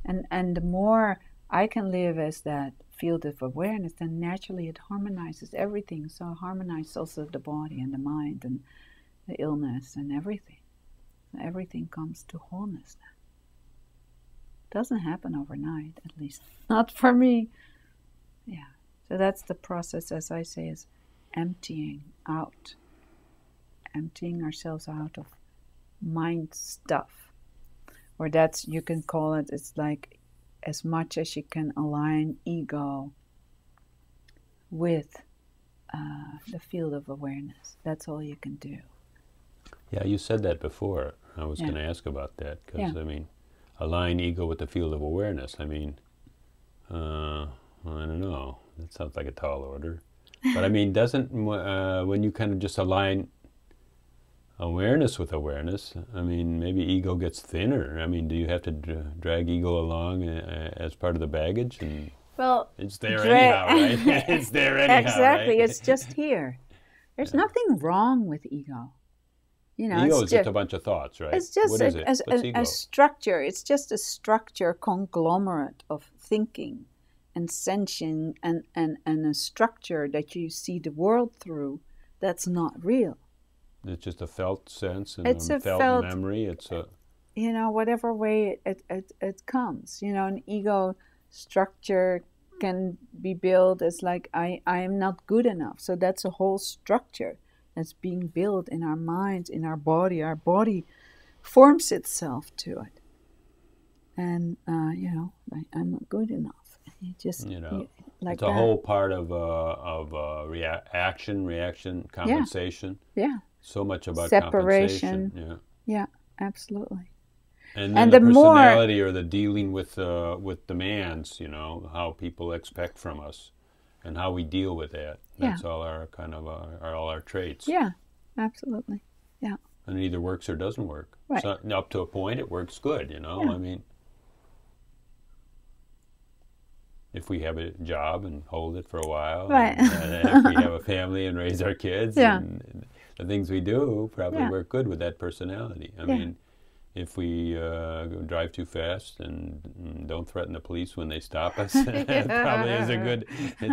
And the more I can live as that field of awareness, then naturally it harmonizes everything. So it harmonizes also the body and the mind and the illness and everything. Everything comes to wholeness then. It doesn't happen overnight, at least not for me. Yeah. So that's the process, as I say, is emptying out. Emptying ourselves out of mind stuff. Or that's, you can call it, it's like as much as you can align ego with the field of awareness. That's all you can do. Yeah, you said that before. I was going to ask about that because, align ego with the field of awareness. I don't know. That sounds like a tall order. But doesn't, when you kind of just align awareness with awareness, maybe ego gets thinner. Do you have to drag ego along as part of the baggage? And well, it's there anyhow, right? It's there anyhow, exactly. Right? It's just here. There's nothing wrong with ego. Ego is just a bunch of thoughts, right? It's just what is it? What's ego? A structure. It's just a structure conglomerate of thinking and sensing and a structure that you see the world through that's not real. It's just a felt sense and it's a felt memory. It's a... whatever way it comes. An ego structure can be built as like, I am not good enough. So that's a whole structure that's being built in our minds, in our body. Our body forms itself to it. And, I'm not good enough. You just, like it's a whole part of action, reaction, compensation. Yeah. So much about separation. Compensation. Yeah, absolutely. And then the personality or the dealing with demands, how people expect from us. And how we deal with that. That's all our all our traits. Yeah, absolutely. Yeah. And it either works or doesn't work. Right. So up to a point, it works good, Yeah. If we have a job and hold it for a while. Right. And if we have a family and raise our kids. Yeah. And the things we do probably work good with that personality. If we drive too fast and don't threaten the police when they stop us, it probably is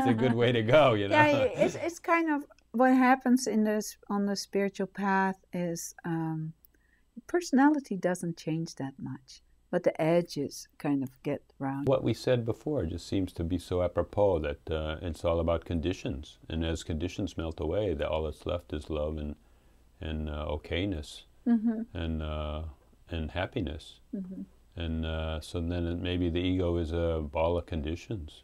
a good way to go, Yeah, it's kind of what happens on the spiritual path is personality doesn't change that much, but the edges kind of get round. What we said before just seems to be so apropos that it's all about conditions, and as conditions melt away, all that's left is love and okayness. Mm-hmm. And happiness. Mm-hmm. And so then maybe the ego is a ball of conditions.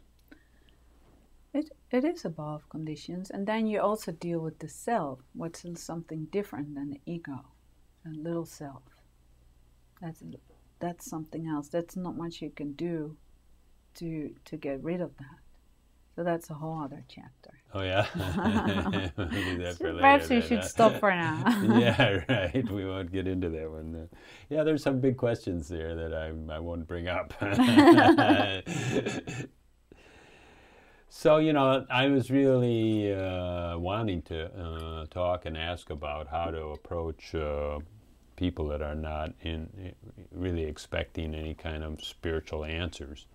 It is a ball of conditions, and then you also deal with the self, what's something different than the ego, a little self. That's something else. That's not much you can do to get rid of that. So that's a whole other chapter. Oh yeah, we'll do that for later. Perhaps we should stop for now. Yeah, right. We won't get into that one. Yeah, there's some big questions there that I won't bring up. So, you know, I was really wanting to talk and ask about how to approach people that are not really expecting any kind of spiritual answers.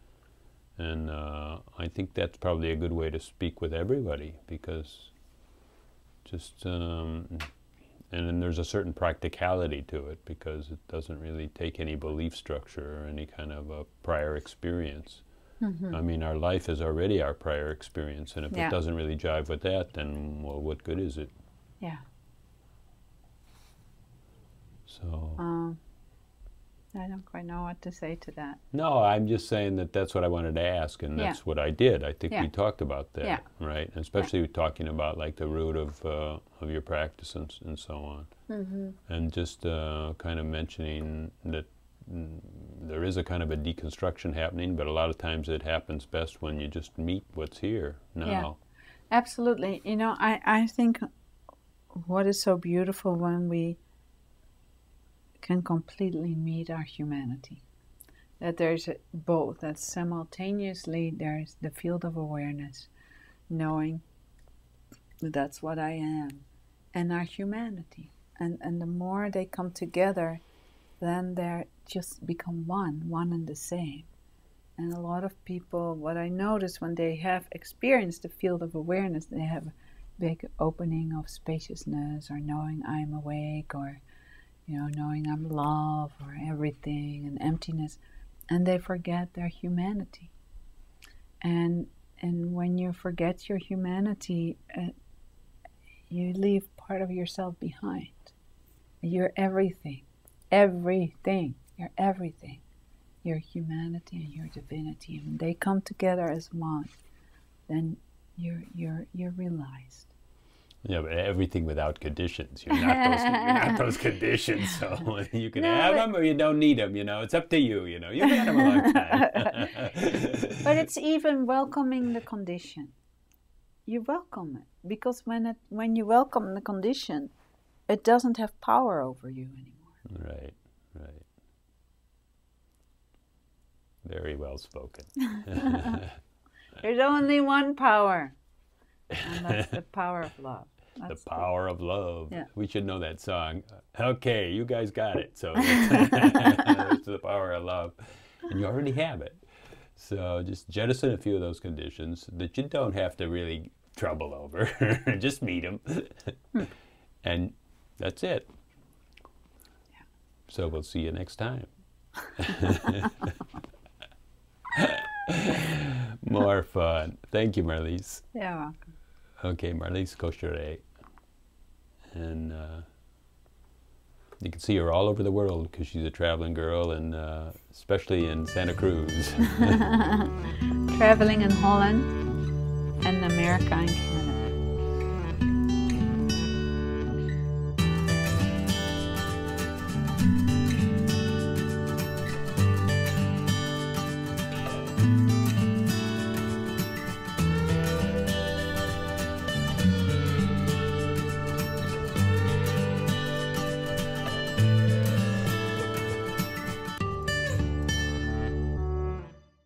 And I think that's probably a good way to speak with everybody, because just, and then there's a certain practicality to it, because it doesn't really take any belief structure or any kind of a prior experience. I mean, our life is already our prior experience, and if it doesn't really jive with that, then, well, what good is it? Yeah. So... I don't quite know what to say to that. No, I'm just saying that that's what I wanted to ask, and that's what I did. I think we talked about that, right? And especially talking about like the root of your practice and so on. And just kind of mentioning that there is a kind of a deconstruction happening, but a lot of times it happens best when you just meet what's here now. Yeah, absolutely. You know, I think what is so beautiful when we can completely meet our humanity, that there's both, that simultaneously there's the field of awareness, knowing that that's what I am, and our humanity. And the more they come together, then they just become one and the same. And a lot of people, what I notice when they have experienced the field of awareness, they have a big opening of spaciousness, or knowing I'm awake, or, you know, knowing I'm love, or everything, and emptiness, and they forget their humanity. And when you forget your humanity, you leave part of yourself behind. You're everything. Everything. You're everything. Your humanity and your divinity. And when they come together as one, then you're realized. Yeah, but everything without conditions. You're not those conditions. So you can have them or you don't need them. You know, it's up to you. You know, you've had them a long time. But it's even welcoming the condition. You welcome it, because when you welcome the condition, it doesn't have power over you anymore. Right. Right. Very well spoken. There's only one power, and that's the power of love. That's the power of love. Yeah. We should know that song. Okay, you guys got it. So it's the power of love. And you already have it. So just jettison a few of those conditions that you don't have to really trouble over. Just meet them. And that's it. Yeah. So we'll see you next time. More fun. Thank you, Marlies. You're welcome. Okay, Marlies Cocheret. And you can see her all over the world because she's a traveling girl, and especially in Santa Cruz. Traveling in Holland and America and Canada.